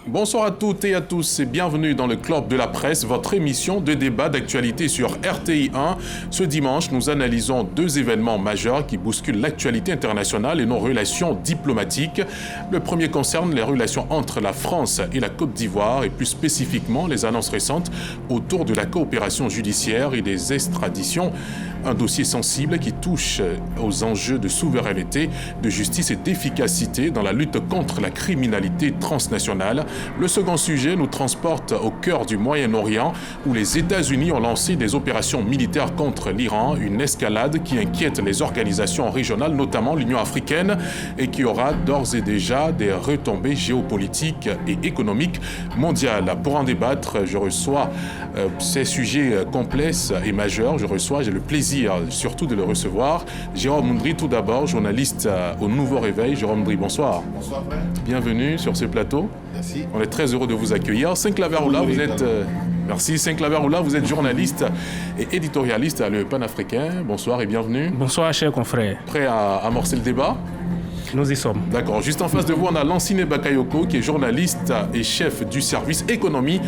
Bonsoir à toutes et à tous et bienvenue dans le Club de la Presse, votre émission de débat d'actualité sur RTI 1. Ce dimanche, nous analysons deux événements majeurs qui bousculent l'actualité internationale et nos relations diplomatiques. Le premier concerne les relations entre la France et la Côte d'Ivoire et plus spécifiquement les annonces récentes autour de la coopération judiciaire et des extraditions. Un dossier sensible qui touche aux enjeux de souveraineté, de justice et d'efficacité dans la lutte contre la criminalité transnationale. Le second sujet nous transporte au cœur du Moyen-Orient où les États-Unis ont lancé des opérations militaires contre l'Iran, une escalade qui inquiète les organisations régionales, notamment l'Union africaine, et qui aura d'ores et déjà des retombées géopolitiques et économiques mondiales. Pour en débattre, je reçois ces sujets complexes et majeurs. J'ai le plaisir surtout de le recevoir. Jérôme Moundry, tout d'abord, journaliste au Nouveau Réveil. Jérôme Moundry, bonsoir. Bonsoir, frère. Bienvenue sur ce plateau. Merci. On est très heureux de vous accueillir. Sinclair Oula, vous êtes... Merci. Sinclair Oula, vous êtes journaliste et éditorialiste à Le Panafricain. Bonsoir et bienvenue. Bonsoir, chers confrères. Prêt à amorcer le débat ? Nous y sommes. D'accord. Juste en face de vous, on a Lansine Bakayoko, qui est journaliste et chef du service économie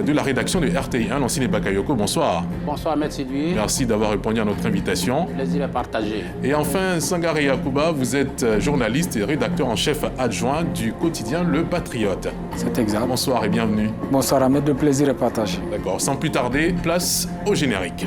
de la rédaction de RTI 1. Lansine Bakayoko, bonsoir. Bonsoir, Maître Sylvie. Merci d'avoir répondu à notre invitation. Plaisir à partager. Et enfin, Sangare Yakuba, vous êtes journaliste et rédacteur en chef adjoint du quotidien Le Patriote. C'est exact. Bonsoir et bienvenue. Bonsoir, Ahmed, de plaisir à partager. D'accord. Sans plus tarder, place au générique.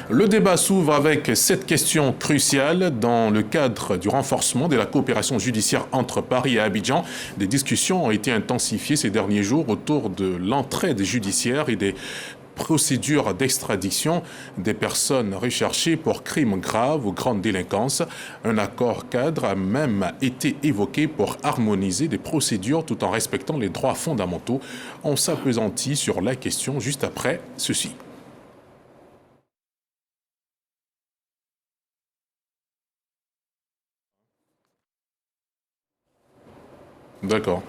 Le débat s'ouvre avec cette question cruciale dans le cadre du renforcement de la coopération judiciaire entre Paris et Abidjan. Des discussions ont été intensifiées ces derniers jours autour de l'entraide judiciaire et des procédures d'extradition des personnes recherchées pour crimes graves ou grande délinquance. Un accord cadre a même été évoqué pour harmoniser des procédures tout en respectant les droits fondamentaux. On s'appesantit sur la question juste après ceci. D'accord.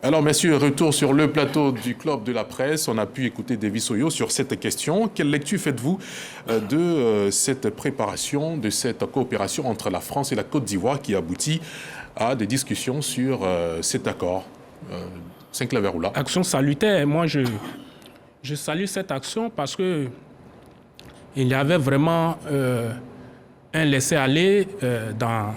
Alors, messieurs, retour sur le plateau du Club de la Presse. On a pu écouter Davis Oyo sur cette question. Quelle lecture faites-vous de cette préparation, de cette coopération entre la France et la Côte d'Ivoire qui aboutit à des discussions sur cet accord Sinclair Oula. Action salutaire. Moi, je salue cette action parce que il y avait vraiment un laisser-aller dans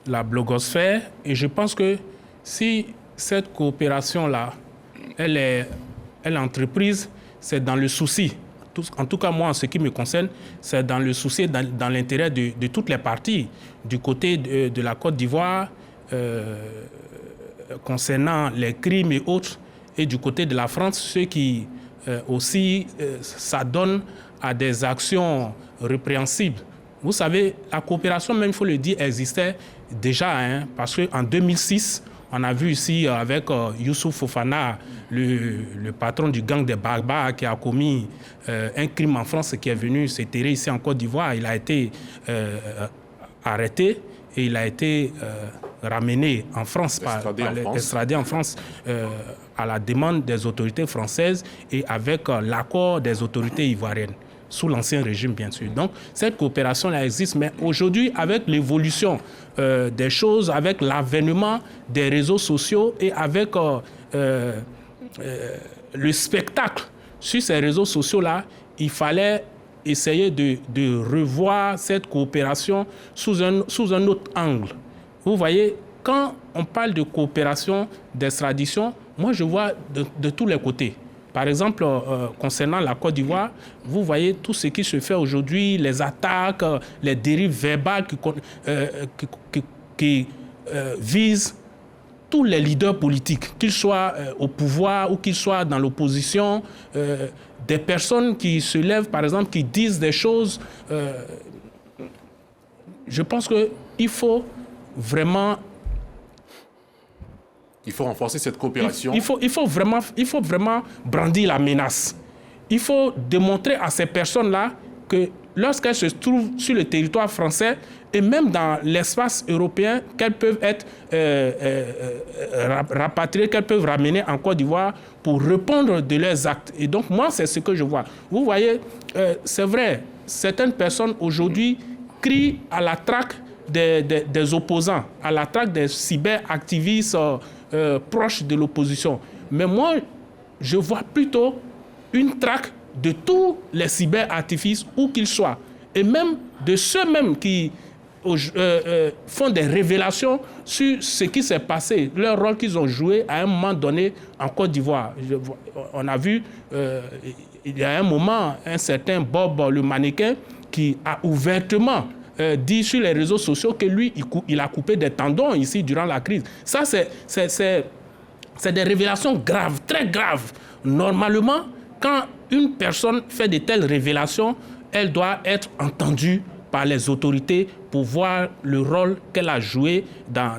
la blogosphère, et je pense que si cette coopération-là, elle est entreprise, c'est dans le souci. En tout cas, moi, en ce qui me concerne, c'est dans le souci, dans l'intérêt de toutes les parties. Du côté de la Côte d'Ivoire, concernant les crimes et autres, et du côté de la France, ceux qui aussi s'adonnent à des actions répréhensibles. Vous savez, la coopération, même il faut le dire, existait déjà, parce qu'en 2006, on a vu ici avec Youssouf Fofana, le patron du gang des barbares qui a commis un crime en France, qui est venu s'éterrer ici en Côte d'Ivoire. Il a été arrêté et il a été ramené en France, extradé en France à la demande des autorités françaises et avec l'accord des autorités ivoiriennes, sous l'ancien régime, bien sûr. Donc, cette coopération-là existe, mais aujourd'hui, avec l'évolution des choses, avec l'avènement des réseaux sociaux et avec le spectacle sur ces réseaux sociaux-là, il fallait essayer de revoir cette coopération sous un autre angle. Vous voyez, quand on parle de coopération, d'extradition, moi, je vois de tous les côtés. Par exemple, concernant la Côte d'Ivoire, vous voyez tout ce qui se fait aujourd'hui, les attaques, les dérives verbales qui visent tous les leaders politiques, qu'ils soient au pouvoir ou qu'ils soient dans l'opposition, des personnes qui se lèvent, par exemple, qui disent des choses. Je pense qu'il faut vraiment... Il faut renforcer cette coopération. Il faut vraiment brandir la menace. il faut démontrer à ces personnes-là que lorsqu'elles se trouvent sur le territoire français et même dans l'espace européen, qu'elles peuvent être rapatriées, qu'elles peuvent ramener en Côte d'Ivoire pour répondre de leurs actes. Et donc, moi, c'est ce que je vois. Vous voyez, c'est vrai, certaines personnes aujourd'hui crient à la traque des opposants, à la traque des cyberactivistes proches de l'opposition. Mais moi, je vois plutôt une traque de tous les cyberactivistes, où qu'ils soient, et même de ceux-mêmes qui font des révélations sur ce qui s'est passé, leur rôle qu'ils ont joué à un moment donné en Côte d'Ivoire. On a vu, il y a un moment, un certain Bob, le mannequin, qui a ouvertement dit sur les réseaux sociaux que lui, il a coupé des tendons ici durant la crise. Ça, c'est des révélations graves, très graves. Normalement, quand une personne fait de telles révélations, elle doit être entendue par les autorités pour voir le rôle qu'elle a joué dans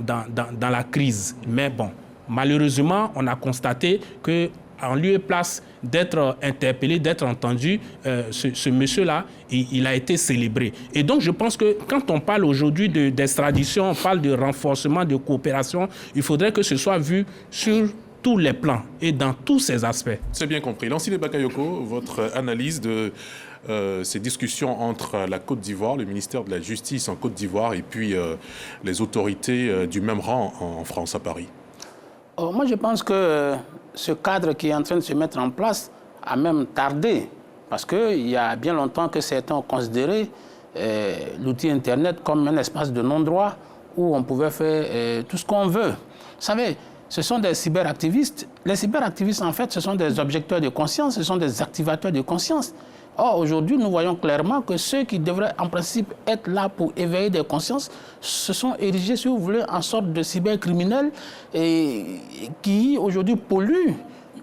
la crise. Mais bon, malheureusement, on a constaté qu'en lieu et place d'être interpellé, d'être entendu, ce monsieur-là, il a été célébré. Et donc, je pense que quand on parle aujourd'hui d'extradition, on parle de renforcement, de coopération, il faudrait que ce soit vu sur tous les plans et dans tous ces aspects. C'est bien compris. Lansile Bakayoko, votre analyse de ces discussions entre la Côte d'Ivoire, le ministère de la Justice en Côte d'Ivoire et puis les autorités du même rang en France, à Paris. Moi, je pense que ce cadre qui est en train de se mettre en place a même tardé. Parce qu'il y a bien longtemps que certains ont considéré l'outil Internet comme un espace de non-droit où on pouvait faire tout ce qu'on veut. Vous savez, ce sont des cyberactivistes. Les cyberactivistes, en fait, ce sont des objecteurs de conscience, ce sont des activateurs de conscience. Or, aujourd'hui, nous voyons clairement que ceux qui devraient, en principe, être là pour éveiller des consciences se sont érigés, si vous voulez, en sorte de cybercriminels qui, aujourd'hui, polluent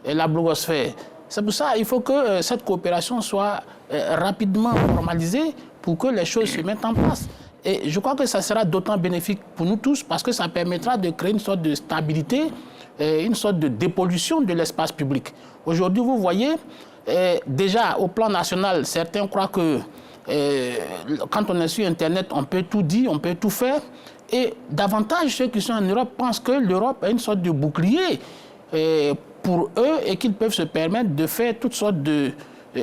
la blogosphère. C'est pour ça qu'il faut que cette coopération soit rapidement formalisée pour que les choses se mettent en place. Et je crois que ça sera d'autant bénéfique pour nous tous parce que ça permettra de créer une sorte de stabilité, une sorte de dépollution de l'espace public. Aujourd'hui, vous voyez, déjà au plan national, certains croient que quand on est sur Internet, on peut tout dire, on peut tout faire. Et davantage, ceux qui sont en Europe pensent que l'Europe est une sorte de bouclier pour eux et qu'ils peuvent se permettre de faire toutes sortes de...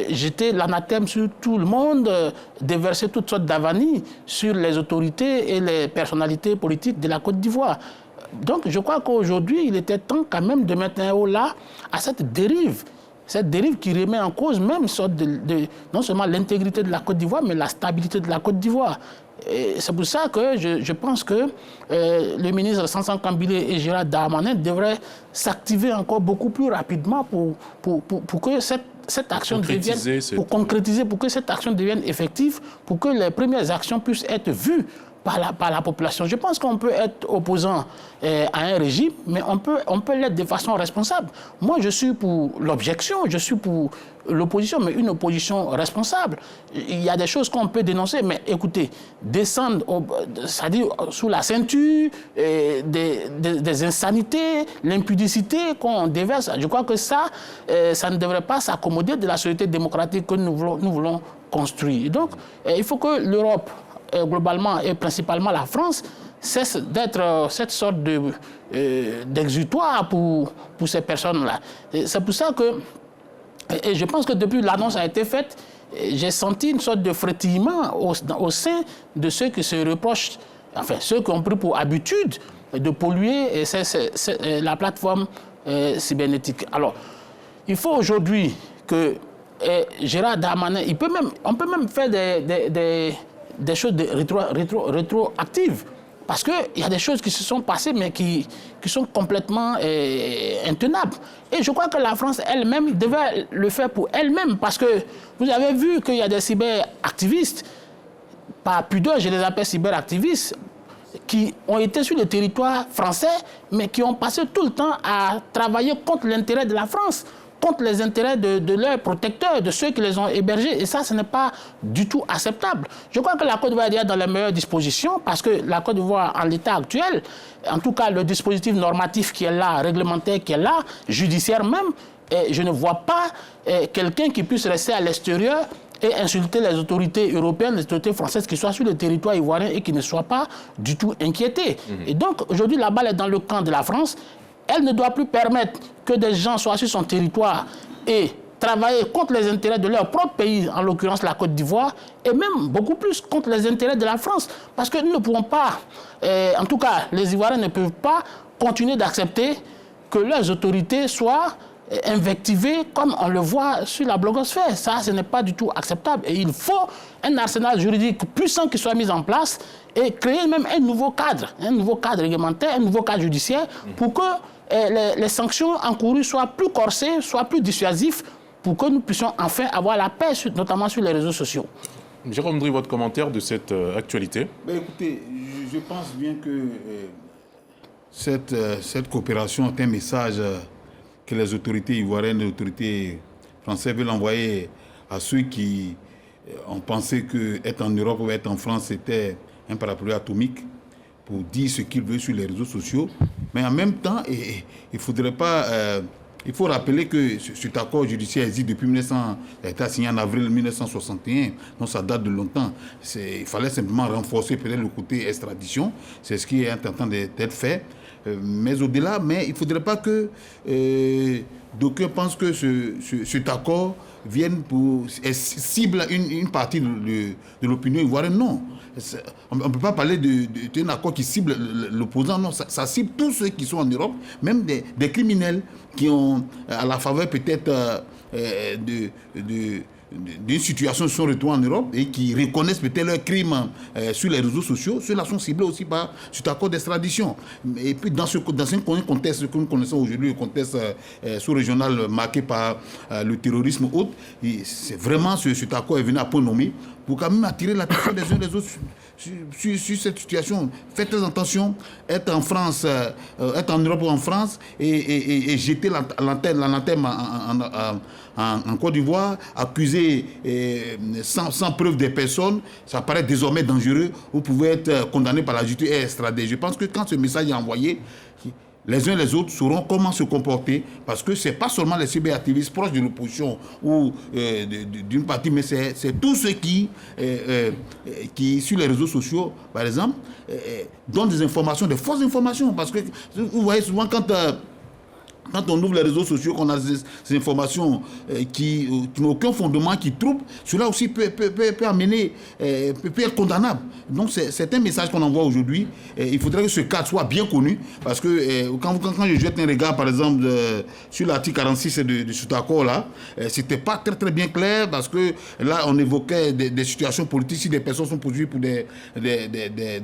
jeter l'anathème sur tout le monde, déverser toutes sortes d'avanies sur les autorités et les personnalités politiques de la Côte d'Ivoire. Donc je crois qu'aujourd'hui, il était temps quand même de mettre un haut là à cette dérive qui remet en cause même non seulement l'intégrité de la Côte d'Ivoire, mais la stabilité de la Côte d'Ivoire. C'est pour ça que je pense que le ministre Sansan Kambilé et Gérald Darmanin devraient s'activer encore beaucoup plus rapidement pour que cette action devienne, pour concrétiser, pour que cette action devienne effective, pour que les premières actions puissent être vues par la population. Je pense qu'on peut être opposant à un régime, mais on peut l'être de façon responsable. Moi, je suis pour l'objection, je suis pour l'opposition, mais une opposition responsable. Il y a des choses qu'on peut dénoncer, mais écoutez, descendre, c'est-à-dire sous la ceinture, des insanités, l'impudicité qu'on déverse, je crois que ça ne devrait pas s'accommoder de la société démocratique que nous voulons construire. Donc, il faut que l'Europe, globalement et principalement la France, cesse d'être cette sorte d'exutoire pour ces personnes-là. C'est pour ça que, et je pense que depuis l'annonce a été faite, j'ai senti une sorte de frétillement au sein de ceux qui se reprochent, enfin ceux qui ont pris pour habitude de polluer la plateforme cybernétique. Alors, il faut aujourd'hui que Gérald Darmanin, on peut même faire des choses rétroactives. Parce qu'il y a des choses qui se sont passées, mais qui sont complètement intenables. Et je crois que la France elle-même devait le faire pour elle-même. Parce que vous avez vu qu'il y a des cyberactivistes, par pudeur, je les appelle cyberactivistes, qui ont été sur le territoire français, mais qui ont passé tout le temps à travailler contre l'intérêt de la France, contre les intérêts de leurs protecteurs, de ceux qui les ont hébergés. Et ça, ce n'est pas du tout acceptable. Je crois que la Côte d'Ivoire est dans les meilleures dispositions parce que la Côte d'Ivoire, en l'état actuel, en tout cas le dispositif normatif qui est là, réglementaire qui est là, judiciaire même, je ne vois pas quelqu'un qui puisse rester à l'extérieur et insulter les autorités européennes, les autorités françaises qui soient sur le territoire ivoirien et qui ne soient pas du tout inquiétés. Et donc, aujourd'hui, la balle est dans le camp de la France. Elle ne doit plus permettre que des gens soient sur son territoire et travailler contre les intérêts de leur propre pays, en l'occurrence la Côte d'Ivoire, et même beaucoup plus contre les intérêts de la France. Parce que nous ne pouvons pas, en tout cas, les Ivoiriens ne peuvent pas continuer d'accepter que leurs autorités soient invectivées comme on le voit sur la blogosphère. Ça, ce n'est pas du tout acceptable. Et il faut un arsenal juridique puissant qui soit mis en place et créer même un nouveau cadre réglementaire, un nouveau cadre judiciaire pour que les sanctions encourues soient plus corsées, soient plus dissuasives, pour que nous puissions enfin avoir la paix, notamment sur les réseaux sociaux. Jérôme Dry, votre commentaire de cette actualité? Écoutez, je pense bien que cette coopération est un message que les autorités ivoiriennes et les autorités françaises veulent envoyer à ceux qui ont pensé qu'être en Europe ou être en France, c'était un parapluie atomique pour dire ce qu'ils veulent sur les réseaux sociaux. Mais en même temps, il faudrait pas... il faut rappeler que cet accord judiciaire existe depuis 1900, il a été signé en avril 1961, donc ça date de longtemps. Il fallait simplement renforcer peut-être le côté extradition, c'est ce qui est en train d'être fait. Mais au-delà, il ne faudrait pas que d'aucuns pensent que cet accord vienne pour cible une partie de l'opinion ivoirienne. Non. On ne peut pas parler d'un accord qui cible l'opposant. Non, ça cible tous ceux qui sont en Europe, même des criminels qui ont, à la faveur peut-être d'une situation se sont retrouvés en Europe et qui reconnaissent peut-être leurs crimes sur les réseaux sociaux. Ceux-là sont ciblés aussi par cet accord d'extradition. Et puis dans un contexte que nous connaissons aujourd'hui, le contexte sous-régional marqué par le terrorisme autre, c'est vraiment cet accord est venu à point nommé pour quand même attirer l'attention des uns des autres sur cette situation. Faites très attention, être en France, être en Europe ou en France et jeter la lanterne en Côte d'Ivoire, accuser sans preuve des personnes, ça paraît désormais dangereux. Vous pouvez être condamné par la justice et extradé. Je pense que quand ce message est envoyé, les uns et les autres sauront comment se comporter, parce que ce n'est pas seulement les cyberactivistes proches de l'opposition ou d'une partie, mais c'est tous ceux qui, sur les réseaux sociaux, par exemple, donnent des informations, des fausses informations. Parce que vous voyez souvent quand on ouvre les réseaux sociaux, qu'on a ces informations qui n'ont aucun fondement, qui troublent, cela aussi peut amener, peut être condamnable. Donc c'est un message qu'on envoie aujourd'hui. Il faudrait que ce cadre soit bien connu, parce que quand je jette un regard, par exemple, sur l'article 46 de cet accord-là, c'était pas très très bien clair, parce que là, on évoquait des situations politiques. Si des personnes sont poursuivies pour des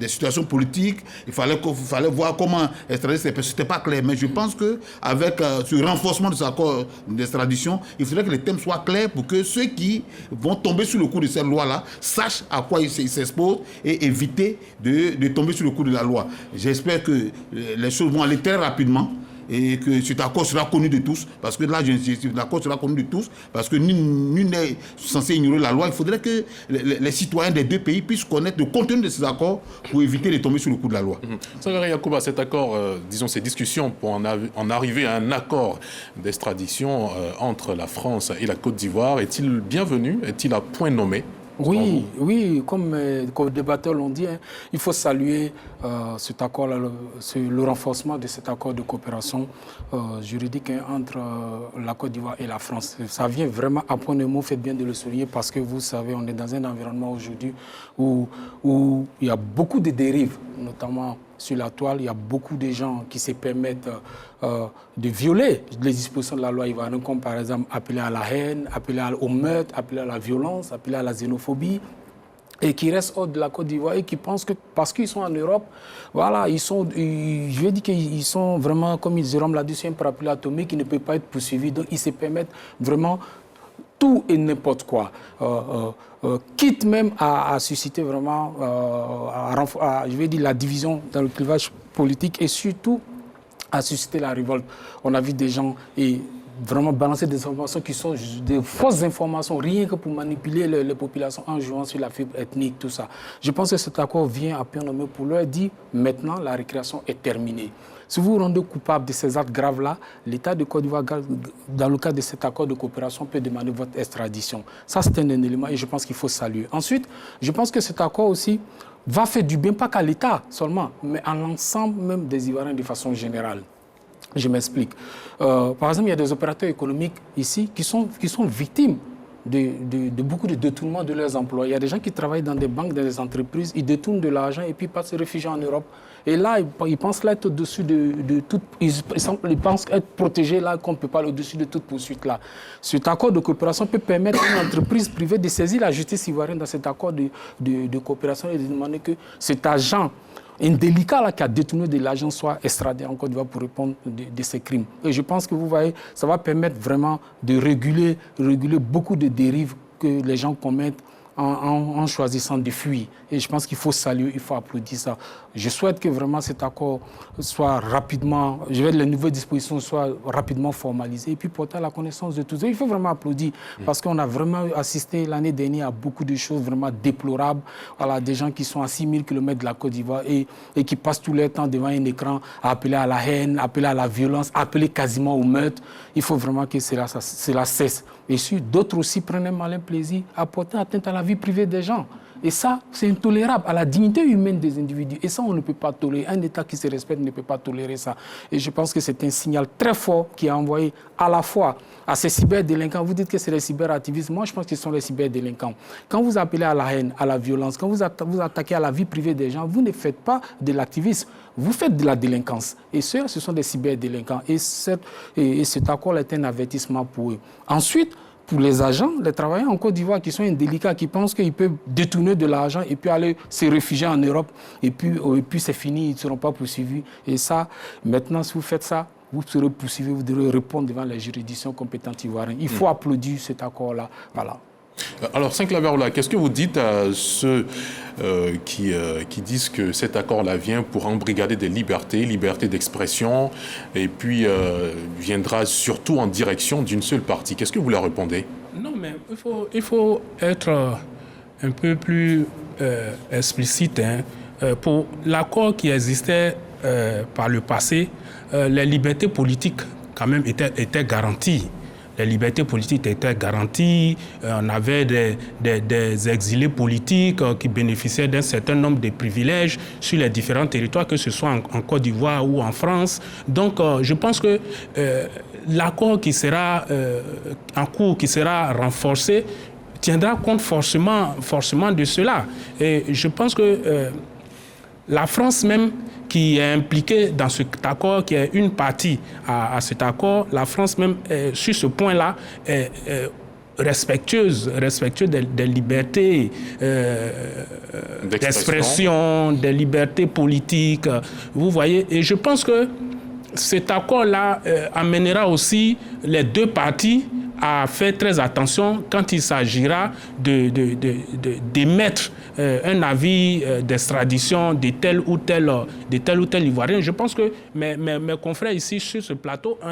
situations politiques, il fallait voir comment extrader ces personnes. C'était pas clair, mais je pense qu'avec ce renforcement de cet accord d'extradition, il faudrait que les thèmes soient clairs pour que ceux qui vont tomber sur le coup de cette loi-là sachent à quoi ils s'exposent et éviter de tomber sur le coup de la loi. J'espère que les choses vont aller très rapidement et que cet accord sera connu de tous, parce que là, l'accord sera connu de tous, parce que nul n'est censé ignorer la loi. Il faudrait que les citoyens des deux pays puissent connaître le contenu de ces accords pour éviter de tomber sur le coup de la loi. Sangaré Yacouba, cet accord, disons ces discussions pour en arriver à un accord d'extradition entre la France et la Côte d'Ivoire, est-il bienvenu? Est-il à point nommé? Oui, comme les débatteurs l'ont dit, il faut saluer cet accord-là, le renforcement de cet accord de coopération juridique entre la Côte d'Ivoire et la France. Ça vient vraiment à point nommé, faites bien de le souligner, parce que vous savez, on est dans un environnement aujourd'hui où il y a beaucoup de dérives, notamment sur la toile. Il y a beaucoup de gens qui se permettent de violer les dispositions de la loi ivoirienne, comme par exemple appeler à la haine, appeler au meurtre, appeler à la violence, appeler à la xénophobie, et qui restent hors de la Côte d'Ivoire et qui pensent que parce qu'ils sont en Europe, voilà, je vais dire qu'ils sont vraiment, comme Jérôme l'a dit, c'est un parapluie atomique qui ne peut pas être poursuivi. Donc ils se permettent vraiment tout et n'importe quoi, quitte même à susciter vraiment, je vais dire, la division dans le clivage politique et surtout à susciter la révolte. On a vu des gens vraiment balancer des informations qui sont des fausses informations, rien que pour manipuler les populations en jouant sur la fibre ethnique, tout ça. Je pense que cet accord vient à point nommé pour leur dire maintenant la récréation est terminée. Si vous vous rendez coupable de ces actes graves-là, l'État de Côte d'Ivoire, dans le cadre de cet accord de coopération, peut demander votre extradition. Ça, c'est un élément et je pense qu'il faut saluer. Ensuite, je pense que cet accord aussi va faire du bien, pas qu'à l'État seulement, mais à l'ensemble même des Ivoiriens de façon générale. Je m'explique. Par exemple, il y a des opérateurs économiques ici qui sont victimes de beaucoup de détournements de leurs emplois. Il y a des gens qui travaillent dans des banques, dans des entreprises, ils détournent de l'argent et puis ils partent se réfugier en Europe. Et là, ils pensent là être au-dessus de toute... Ils pensent être protégés là, qu'on ne peut pas aller au-dessus de toute poursuite là. Cet accord de coopération peut permettre à une entreprise privée de saisir la justice ivoirienne dans cet accord de coopération et de demander que cet agent indélicat là, qui a détourné de l'argent soit extradé en Côte d'Ivoire pour répondre de ces crimes. Et je pense que vous voyez, ça va permettre vraiment de réguler beaucoup de dérives que les gens commettent en choisissant de fuir. Et je pense qu'il faut saluer, il faut applaudir ça. Je souhaite que vraiment cet accord soit rapidement, les nouvelles dispositions soient rapidement formalisées et puis portées à la connaissance de tous. Et il faut vraiment applaudir parce qu'on a vraiment assisté l'année dernière à beaucoup de choses vraiment déplorables. Voilà, des gens qui sont à 6000 km de la Côte d'Ivoire et qui passent tout leur temps devant un écran à appeler à la haine, appeler à la violence, appeler quasiment au meurtre. Il faut vraiment que cela cesse. Et si d'autres aussi prennent un malin plaisir à porter atteinte à la vie privée des gens. Et ça, c'est intolérable à la dignité humaine des individus. Et ça, on ne peut pas tolérer. Un État qui se respecte ne peut pas tolérer ça. Et je pense que c'est un signal très fort qui est envoyé à la fois à ces cyberdélinquants. Vous dites que c'est les cyberactivistes. Moi, je pense que ce sont les cyberdélinquants. Quand vous appelez à la haine, à la violence, quand vous attaquez à la vie privée des gens, vous ne faites pas de l'activisme. Vous faites de la délinquance. Et ce sont des cyberdélinquants. Et cet accord est un avertissement pour eux. Ensuite, pour les agents, les travailleurs en Côte d'Ivoire qui sont indélicats, qui pensent qu'ils peuvent détourner de l'argent et puis aller se réfugier en Europe, et puis c'est fini, ils ne seront pas poursuivis. Et ça, maintenant, si vous faites ça, vous serez poursuivis, vous devrez répondre devant les juridictions compétentes ivoiriennes. Il faut applaudir cet accord-là. Voilà. Alors, Saint-Claver, qu'est-ce que vous dites à ceux qui disent que cet accord-là vient pour embrigader des libertés d'expression, et puis viendra surtout en direction d'une seule partie? Qu'est-ce que vous leur répondez? Non, mais il faut être un peu plus explicite. Pour l'accord qui existait par le passé, les libertés politiques, quand même, étaient garanties. Les libertés politiques étaient garanties. On avait des exilés politiques qui bénéficiaient d'un certain nombre de privilèges sur les différents territoires, que ce soit en Côte d'Ivoire ou en France. Donc, je pense que l'accord qui sera en cours, qui sera renforcé, tiendra compte forcément de cela. Et je pense que la France même, qui est impliquée dans cet accord, qui est une partie à cet accord, la France même, sur ce point-là, est respectueuse des libertés d'expression, des libertés politiques. Vous voyez, et je pense que cet accord-là amènera aussi les deux parties à faire très attention quand il s'agira d'émettre un avis d'extradition de tel ou tel Ivoirien. Je pense que mes confrères ici sur ce plateau ont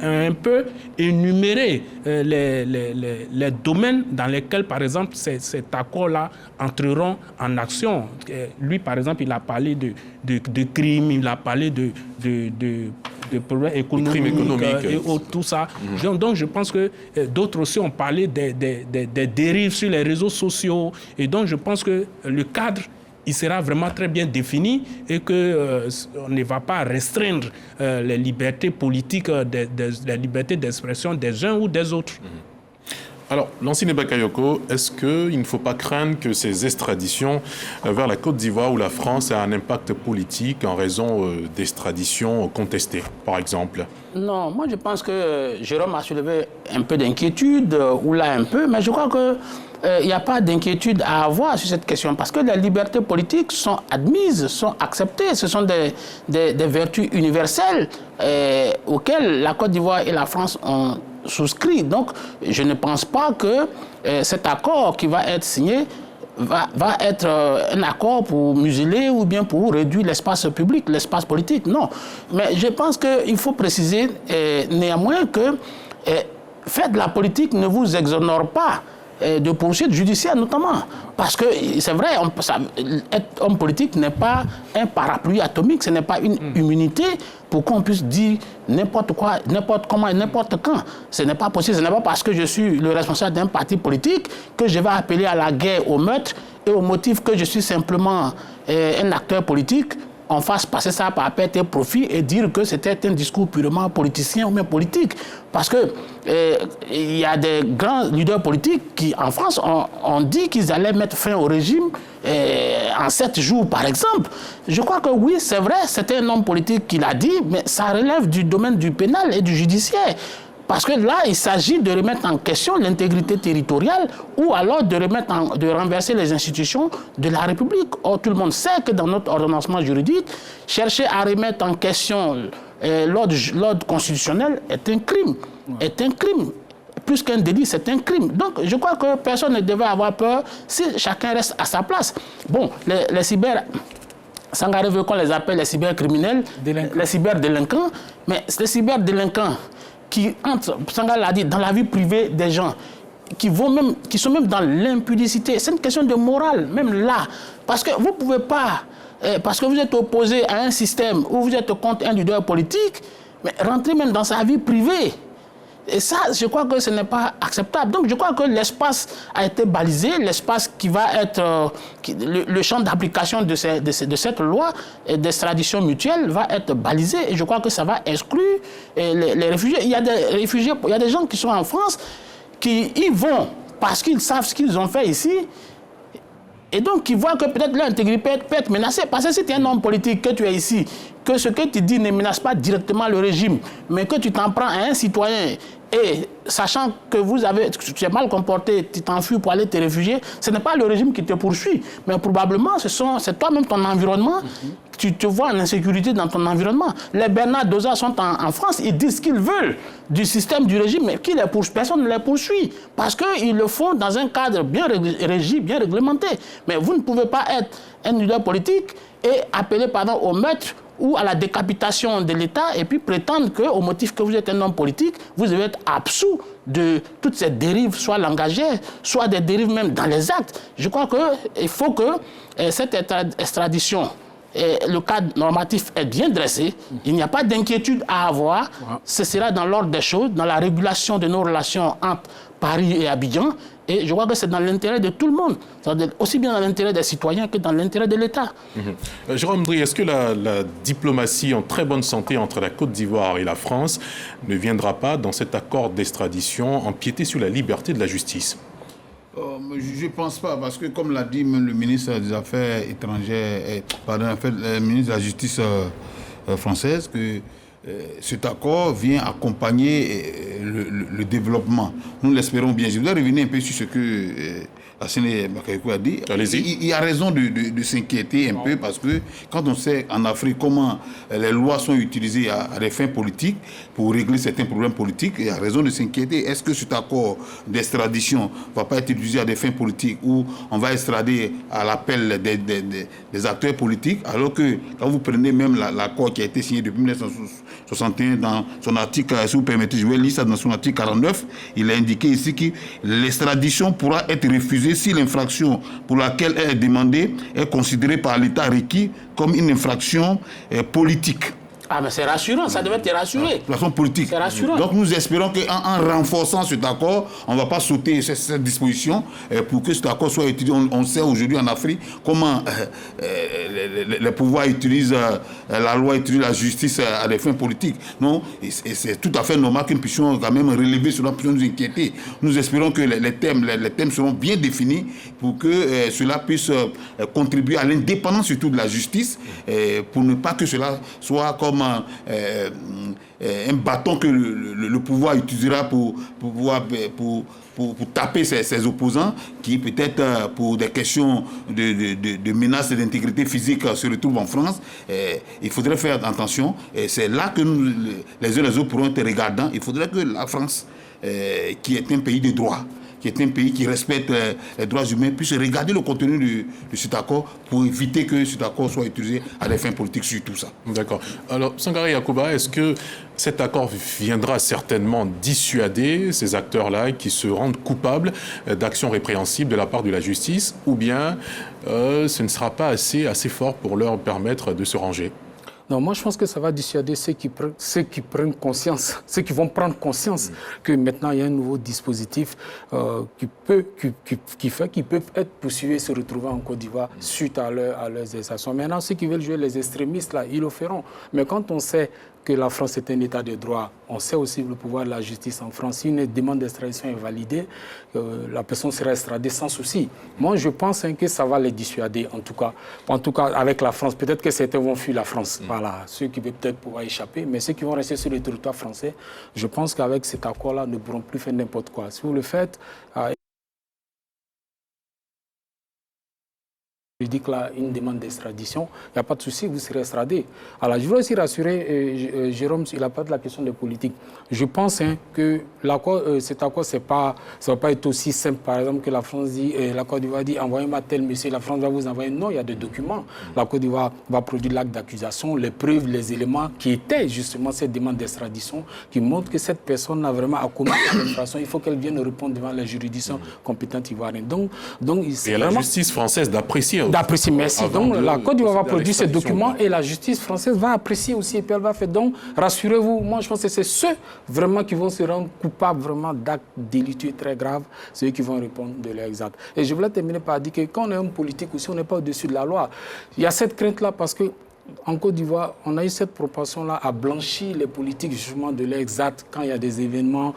un peu énuméré les domaines dans lesquels, par exemple, cet accord-là entreront en action. Lui, par exemple, il a parlé de crimes, il a parlé de problèmes économiques et tout ça. Donc, je pense que d'autres aussi ont parlé des dérives sur les réseaux sociaux. Et donc, je pense que le cadre, il sera vraiment très bien défini et qu'on ne va pas restreindre les libertés politiques, les libertés d'expression des uns ou des autres. Alors, Lansine Bakayoko, est-ce qu'il ne faut pas craindre que ces extraditions vers la Côte d'Ivoire ou la France aient un impact politique en raison d'extraditions contestées, par exemple? Non, moi je pense que Jérôme a soulevé un peu d'inquiétude, ou là un peu, mais je crois qu'il n'y a pas d'inquiétude à avoir sur cette question, parce que les libertés politiques sont admises, sont acceptées, ce sont des vertus universelles auxquelles la Côte d'Ivoire et la France ont souscrit. Donc, je ne pense pas que cet accord qui va être signé va être un accord pour museler ou bien pour réduire l'espace public, l'espace politique. Non. Mais je pense qu'il faut préciser néanmoins que faire de la politique ne vous exonère pas de poursuites judiciaires notamment. Parce que c'est vrai, être homme politique n'est pas un parapluie atomique, ce n'est pas une immunité pour qu'on puisse dire n'importe quoi, n'importe comment et n'importe quand. Ce n'est pas possible, ce n'est pas parce que je suis le responsable d'un parti politique que je vais appeler à la guerre, au meurtre et au motif que je suis simplement un acteur politique. On fasse passer ça par perte et profit et dire que c'était un discours purement politicien ou même politique. Parce que il y a des grands leaders politiques qui, en France, ont dit qu'ils allaient mettre fin au régime en 7 jours, par exemple. Je crois que oui, c'est vrai, c'était un homme politique qui l'a dit, mais ça relève du domaine du pénal et du judiciaire. Parce que là, il s'agit de remettre en question l'intégrité territoriale ou alors de renverser les institutions de la République. Or, tout le monde sait que dans notre ordonnancement juridique, chercher à remettre en question l'ordre constitutionnel est un crime. Est un crime. Plus qu'un délit, c'est un crime. Donc, je crois que personne ne devait avoir peur si chacun reste à sa place. Bon, les cyber... Sangaré veut qu'on les appelle les cybercriminels, les cyberdélinquants, mais les cyberdélinquants qui entrent, Sangaré l'a dit, dans la vie privée des gens, qui sont même dans l'impudicité. C'est une question de morale, même là. Parce que vous ne pouvez pas, parce que vous êtes opposé à un système où vous êtes contre un leader politique, mais rentrer même dans sa vie privée. Et ça, je crois que ce n'est pas acceptable. Donc, je crois que l'espace a été balisé, l'espace qui va être... le champ d'application de cette loi d'extradition mutuelle va être balisé. Et je crois que ça va exclure les réfugiés. Il y a des réfugiés, il y a des gens qui sont en France, qui y vont parce qu'ils savent ce qu'ils ont fait ici. Et donc, ils voient que peut-être leur intégrité peut être menacée. Parce que si tu es un homme politique, que tu es ici, que ce que tu dis ne menace pas directement le régime, mais que tu t'en prends à un citoyen, et sachant que tu es mal comporté, tu t'enfuis pour aller te réfugier, ce n'est pas le régime qui te poursuit, mais probablement c'est toi-même ton environnement. Tu te vois en insécurité dans ton environnement. Les Bernard Doza sont en France, ils disent ce qu'ils veulent du système du régime, mais qui les poursuit? Personne ne les poursuit, parce qu'ils le font dans un cadre bien régi, bien réglementé. Mais vous ne pouvez pas être un leader politique et appeler au meurtre ou à la décapitation de l'État et puis prétendre qu'au motif que vous êtes un homme politique, vous devez être absous de toutes ces dérives, soit langagières, soit des dérives même dans les actes. Je crois qu'il faut que cette extradition, le cadre normatif est bien dressé, il n'y a pas d'inquiétude à avoir, ce sera dans l'ordre des choses, dans la régulation de nos relations entre Paris et Abidjan, et je crois que c'est dans l'intérêt de tout le monde, aussi bien dans l'intérêt des citoyens que dans l'intérêt de l'État. Jérôme Dry, est-ce que la diplomatie en très bonne santé entre la Côte d'Ivoire et la France ne viendra pas, dans cet accord d'extradition, empiéter sur la liberté de la justice? Je ne pense pas, parce que comme l'a dit même le ministre des Affaires étrangères, le ministre de la Justice française, que cet accord vient accompagner le développement. Nous l'espérons bien. Je voudrais revenir un peu sur ce que Assane Bakayoko a dit. Il y a raison de s'inquiéter un peu, parce que quand on sait en Afrique comment les lois sont utilisées à des fins politiques pour régler certains problèmes politiques, il y a raison de s'inquiéter. Est-ce que cet accord d'extradition ne va pas être utilisé à des fins politiques où on va extrader à l'appel des acteurs politiques, alors que quand vous prenez même l'accord qui a été signé depuis 1961 dans son article, si vous permettez, je vais lire ça dans son article 49, il a indiqué ici que l'extradition pourra être refusée si l'infraction pour laquelle elle est demandée est considérée par l'État requis comme une infraction politique. Ah, mais c'est rassurant, ça devait te rassurer. De façon politique. C'est rassurant. Donc nous espérons qu'en renforçant cet accord, on ne va pas sauter cette disposition pour que cet accord soit utilisé. On sait aujourd'hui en Afrique comment les pouvoirs utilisent la loi, utilisent la justice à des fins politiques. Non, et c'est tout à fait normal que nous puissions quand même relever cela, puissions nous inquiéter. Nous espérons que les thèmes seront bien définis pour que cela puisse contribuer à l'indépendance surtout de la justice, pour ne pas que cela soit comme un bâton que le pouvoir utilisera pour taper ses opposants, qui peut-être pour des questions de menaces d'intégrité physique se retrouvent en France. Il faudrait faire attention. Et c'est là que nous, les uns les autres, pourront être regardants. Il faudrait que la France, qui est un pays de droit, qui est un pays qui respecte les droits humains, puisse regarder le contenu de cet accord pour éviter que cet accord soit utilisé à des fins politiques sur tout ça. D'accord. Alors, Sangaré Yacouba, est-ce que cet accord viendra certainement dissuader ces acteurs-là qui se rendent coupables d'actions répréhensibles de la part de la justice, ou bien ce ne sera pas assez fort pour leur permettre de se ranger? Non, moi je pense que ça va dissuader ceux qui prennent conscience, ceux qui vont prendre conscience que maintenant il y a un nouveau dispositif qui fait qu'ils peuvent être poursuivis et se retrouver en Côte d'Ivoire suite à leurs exactions. Maintenant, ceux qui veulent jouer les extrémistes, là, ils le feront. Mais quand on sait que la France est un état de droit, on sait aussi le pouvoir de la justice en France. Si une demande d'extradition est validée, la personne sera extradée sans souci. Moi, je pense que ça va les dissuader, en tout cas avec la France. Peut-être que certains vont fuir la France. Voilà, ceux qui veulent peut-être pouvoir échapper, mais ceux qui vont rester sur le territoire français, je pense qu'avec cet accord-là, ne pourront plus faire n'importe quoi. Si vous le faites, je dis que là, une demande d'extradition, il n'y a pas de souci, vous serez extradé. Alors, je veux aussi rassurer Jérôme, il n'a pas de la question de politique. Je pense que cet accord, ça ne va pas être aussi simple, par exemple, que la France dit, la Côte d'Ivoire dit, envoyez-moi tel monsieur, la France va vous envoyer. Non, il y a des documents. La Côte d'Ivoire va produire l'acte d'accusation, les preuves, les éléments qui étaient justement cette demande d'extradition, qui montrent que cette personne a vraiment commis une infraction. Il faut qu'elle vienne répondre devant les juridictions compétentes ivoiriennes. Donc, et la justice française d'apprécier. D'apprécier, merci. Donc, la Côte d'Ivoire va produire ces documents et la justice française va apprécier aussi et puis elle va faire. Donc, rassurez-vous, moi je pense que c'est ceux vraiment qui vont se rendre coupables vraiment d'actes délictueux très graves, ceux qui vont répondre de leurs actes. Et je voulais terminer par dire que quand on est homme politique aussi, on n'est pas au-dessus de la loi. Il y a cette crainte-là parce que en Côte d'Ivoire, on a eu cette proportion-là à blanchir les politiques justement de leurs actes quand il y a des événements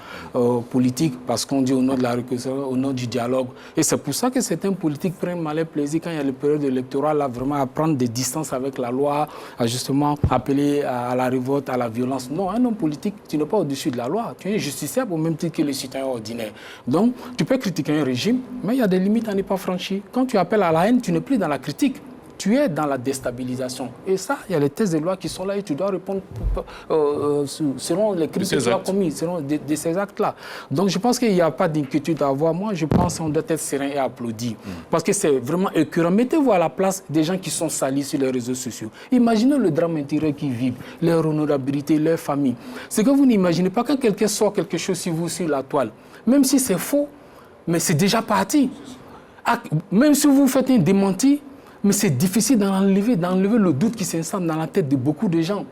politiques, parce qu'on dit au nom de la réconciliation, au nom du dialogue. Et c'est pour ça que certains politiques prennent malin plaisir quand il y a le période électorale là, vraiment à prendre des distances avec la loi, à justement appeler à la révolte, à la violence. Non, un homme politique, tu n'es pas au-dessus de la loi. Tu es justiciable au même titre que les citoyens ordinaires. Donc, tu peux critiquer un régime, mais il y a des limites à ne pas franchir. Quand tu appelles à la haine, tu n'es plus dans la critique. Tu es dans la déstabilisation. Et ça, il y a les textes de loi qui sont là et tu dois répondre selon les crimes que tu as commis, selon de ces actes-là. Donc, je pense qu'il n'y a pas d'inquiétude à avoir. Moi, je pense qu'on doit être serein et applaudir. Parce que c'est vraiment écœurant. Mettez-vous à la place des gens qui sont salis sur les réseaux sociaux. Imaginez le drame intérieur qu'ils vivent, leur honorabilité, leur famille. C'est que vous n'imaginez pas quand quelqu'un sort quelque chose sur vous, sur la toile. Même si c'est faux, mais c'est déjà parti. Même si vous faites un démenti, mais c'est difficile d'enlever le doute qui s'installe dans la tête de beaucoup de gens.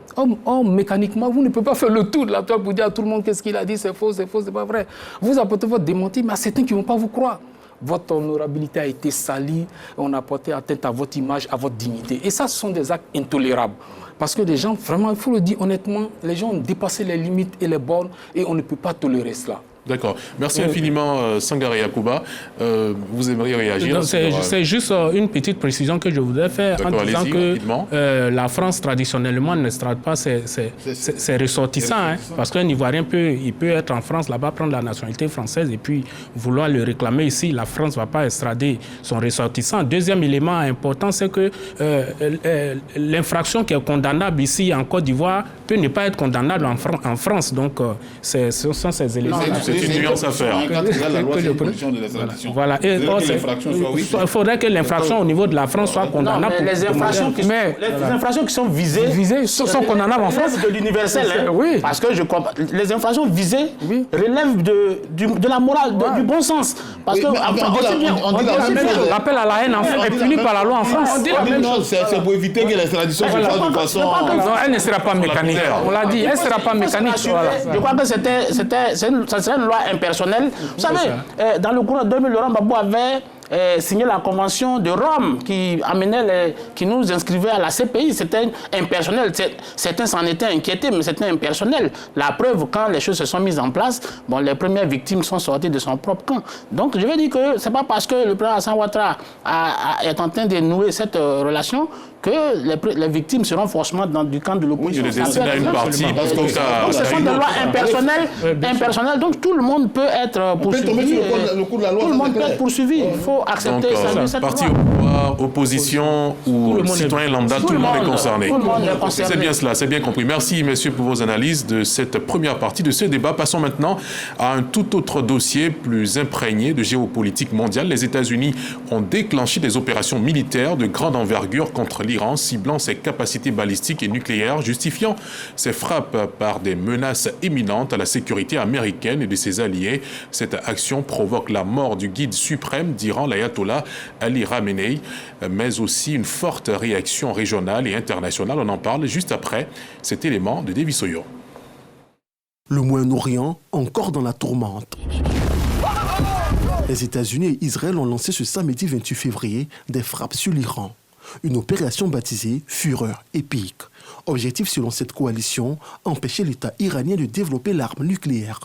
Or, mécaniquement, vous ne pouvez pas faire le tour de la toile pour dire à tout le monde qu'est-ce qu'il a dit, c'est faux, c'est pas vrai. Vous apportez votre démenti, mais à certains qui ne vont pas vous croire. Votre honorabilité a été salie, on a porté atteinte à votre image, à votre dignité. Et ça, ce sont des actes intolérables. Parce que les gens, vraiment, il faut le dire honnêtement, les gens ont dépassé les limites et les bornes et on ne peut pas tolérer cela. D'accord. Merci infiniment, Sangaré Yacouba. Vous aimeriez réagir? C'est juste une petite précision que je voudrais faire en disant que la France, traditionnellement, n'extrade pas ses ressortissants. Parce qu'un Ivoirien peut être en France, là-bas, prendre la nationalité française et puis vouloir le réclamer ici. La France ne va pas extrader son ressortissant. Deuxième élément important, c'est que l'infraction qui est condamnable ici en Côte d'Ivoire peut ne pas être condamnable en France. Donc, ce sont ces éléments. C'est une nuance à faire. Voilà. Il faudrait que l'infraction au niveau de la France soit condamnable. Non, les infractions qui sont visées sont condamnables en France. De l'universel. Oui. Parce que je crois les infractions visées relèvent de la morale, du bon sens. Parce que l'appel à la haine est puni par la loi en France. C'est pour éviter que l'extradition se fasse de façon. Non, elle ne sera pas mécanique. On l'a dit, elle ne sera pas mécanique. Je crois que ça serait une loi impersonnelle. Vous savez, dans le courant de 2000, Laurent Gbagbo avait signé la convention de Rome qui nous inscrivait à la CPI. C'était impersonnel. Certains s'en étaient inquiétés, mais c'était impersonnel. La preuve, quand les choses se sont mises en place, les premières victimes sont sorties de son propre camp. Donc, je vais dire que ce n'est pas parce que le président Alassane Ouattara est en train de nouer cette relation que les victimes seront forcément du camp de l'opposition. Oui, je les destine à une partie, parce que ça... Donc, ce sont des lois impersonnelles, donc tout le monde peut être poursuivi. Tout le monde peut être poursuivi. Il faut accepter cette loi. Parti au pouvoir, opposition ou citoyen lambda, tout le monde est concerné. Tout le monde est concerné. C'est bien cela, c'est bien compris. Merci, messieurs, pour vos analyses de cette première partie de ce débat. Passons maintenant à un tout autre dossier plus imprégné de géopolitique mondiale. Les États-Unis ont déclenché des opérations militaires de grande envergure contre l'Iran, ciblant ses capacités balistiques et nucléaires, justifiant ces frappes par des menaces imminentes à la sécurité américaine et de ses alliés. Cette action provoque la mort du guide suprême d'Iran, l'ayatollah Ali Khamenei, mais aussi une forte réaction régionale et internationale. On en parle juste après cet élément de David Soyo. Le Moyen-Orient, encore dans la tourmente. Les États-Unis et Israël ont lancé ce samedi 28 février des frappes sur l'Iran. Une opération baptisée « Fureur épique ». Objectif selon cette coalition, empêcher l'État iranien de développer l'arme nucléaire.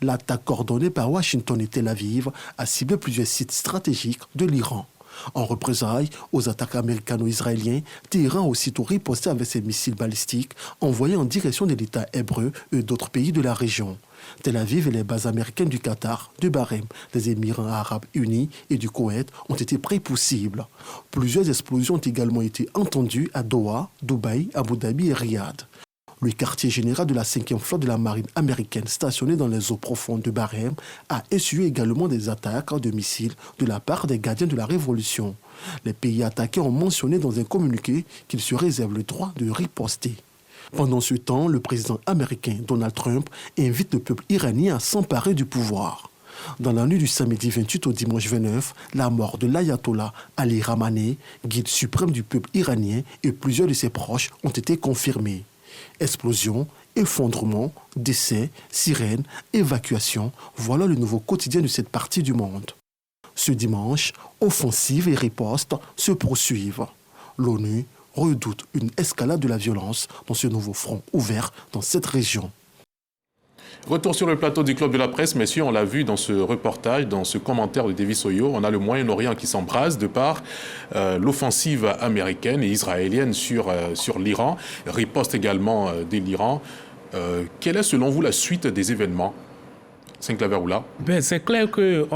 L'attaque coordonnée par Washington et Tel Aviv a ciblé plusieurs sites stratégiques de l'Iran. En représailles aux attaques américano-israéliennes, Téhéran a aussitôt riposté avec ses missiles balistiques envoyés en direction de l'État hébreu et d'autres pays de la région. Tel Aviv et les bases américaines du Qatar, du Bahreïn, des Émirats arabes unis et du Koweït ont été pris pour cible. Plusieurs explosions ont également été entendues à Doha, Dubaï, Abu Dhabi et Riyad. Le quartier général de la 5e flotte de la marine américaine stationné dans les eaux profondes de Bahreïn a essuyé également des attaques de missiles de la part des gardiens de la Révolution. Les pays attaqués ont mentionné dans un communiqué qu'ils se réservent le droit de riposter. Pendant ce temps, le président américain Donald Trump invite le peuple iranien à s'emparer du pouvoir. Dans la nuit du samedi 28 au dimanche 29, la mort de l'ayatollah Ali Khamenei, guide suprême du peuple iranien, et plusieurs de ses proches ont été confirmés. Explosion, effondrement, décès, sirènes, évacuation, voilà le nouveau quotidien de cette partie du monde. Ce dimanche, offensives et ripostes se poursuivent. L'ONU redoute une escalade de la violence dans ce nouveau front ouvert dans cette région. Retour sur le plateau du Club de la Presse, messieurs, on l'a vu dans ce reportage, dans ce commentaire de David Soyo, on a le Moyen-Orient qui s'embrase de par l'offensive américaine et israélienne sur l'Iran, riposte également de l'Iran. Quelle est selon vous la suite des événements? Saint-Claver-Oula. C'est clair que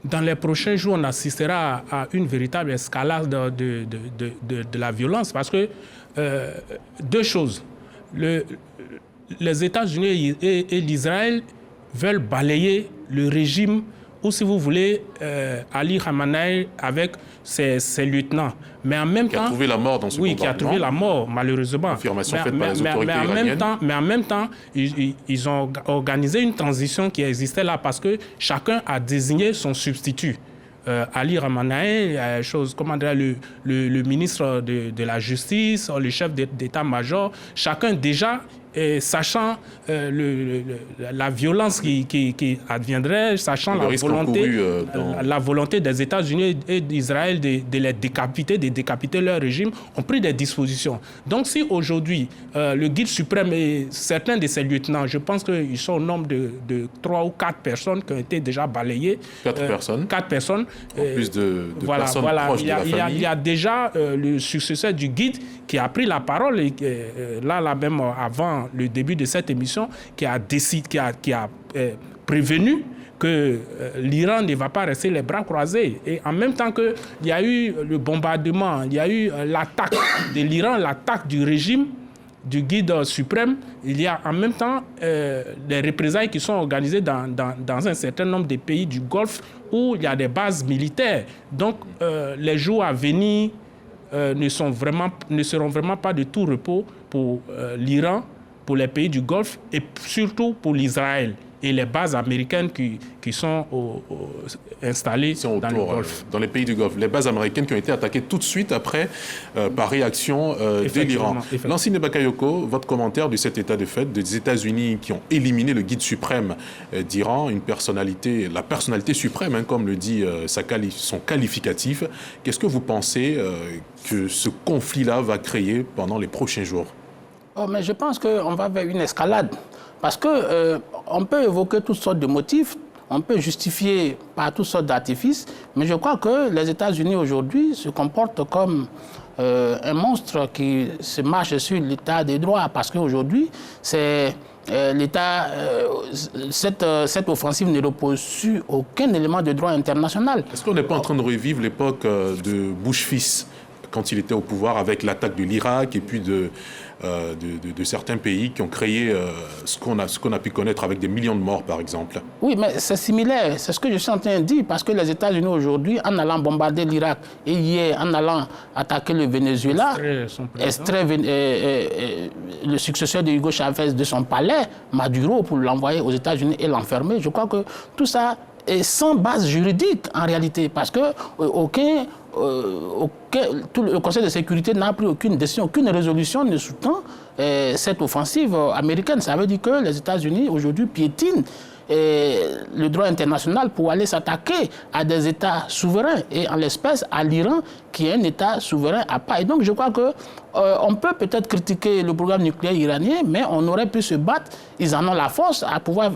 dans les prochains jours, on assistera à une véritable escalade de la violence parce que deux choses. Les États-Unis et l'Israël veulent balayer le régime ou, si vous voulez, Ali Khamenei avec ses lieutenants. Mais en même temps... Qui a trouvé la mort dans ce bombardement. Oui, qui a trouvé la mort, malheureusement. Confirmation faite par les autorités iraniennes. Mais en même temps, ils ont organisé une transition qui existait là parce que chacun a désigné son substitut. Ali Khamenei, le ministre de la Justice, le chef d'état-major, chacun déjà... Et sachant la violence qui adviendrait, sachant la volonté des États-Unis et d'Israël de les décapiter, de décapiter leur régime, ont pris des dispositions. Donc si aujourd'hui, le guide suprême et certains de ses lieutenants, je pense qu'ils sont au nombre de 3 ou 4 personnes qui ont été déjà balayées. 4 personnes. 4 personnes. En plus de personnes proches de la famille. Il y a déjà le successeur du guide qui a pris la parole, et là même avant le début de cette émission, qui a prévenu que l'Iran ne va pas rester les bras croisés. Et en même temps qu'il y a eu le bombardement, il y a eu l'attaque de l'Iran, l'attaque du régime du guide suprême, il y a en même temps des représailles qui sont organisées dans un certain nombre de pays du Golfe où il y a des bases militaires. Donc les jours à venir ne seront vraiment pas de tout repos pour l'Iran, pour les pays du Golfe et surtout pour l'Israël et les bases américaines qui sont installées dans le Golfe. Dans les pays du Golfe. Les bases américaines qui ont été attaquées tout de suite après, par réaction de l'Iran. Lansine Bakayoko, votre commentaire de cet état de fait des États-Unis qui ont éliminé le guide suprême d'Iran, la personnalité suprême, comme le dit son qualificatif. Qu'est-ce que vous pensez que ce conflit-là va créer pendant les prochains jours? Mais je pense qu'on va vers une escalade. Parce qu'on peut évoquer toutes sortes de motifs. on peut justifier par toutes sortes d'artifices, mais je crois que les États-Unis aujourd'hui se comportent comme un monstre qui se marche sur l'état des droits, parce qu'aujourd'hui, c'est l'État, cette offensive ne repose sur aucun élément de droit international. Est-ce qu'on n'est pas en train de revivre l'époque de Bush fils, quand il était au pouvoir, avec l'attaque de l'Irak et puis de certains pays qui ont créé ce qu'on a pu connaître avec des millions de morts, par exemple? Oui, mais c'est similaire. C'est ce que je suis en train de dire, parce que les États-Unis aujourd'hui, en allant bombarder l'Irak et hier, en allant attaquer le Venezuela, le successeur de Hugo Chavez de son palais, Maduro, pour l'envoyer aux États-Unis et l'enfermer, je crois que tout ça est sans base juridique en réalité, parce que le Conseil de sécurité n'a pris aucune décision, aucune résolution ne sous-tend cette offensive américaine. Ça veut dire que les États-Unis aujourd'hui piétinent le droit international pour aller s'attaquer à des États souverains, et en l'espèce à l'Iran, qui est un État souverain à part. Et donc je crois que on peut peut-être critiquer le programme nucléaire iranien, mais on aurait pu se battre. Ils en ont la force à pouvoir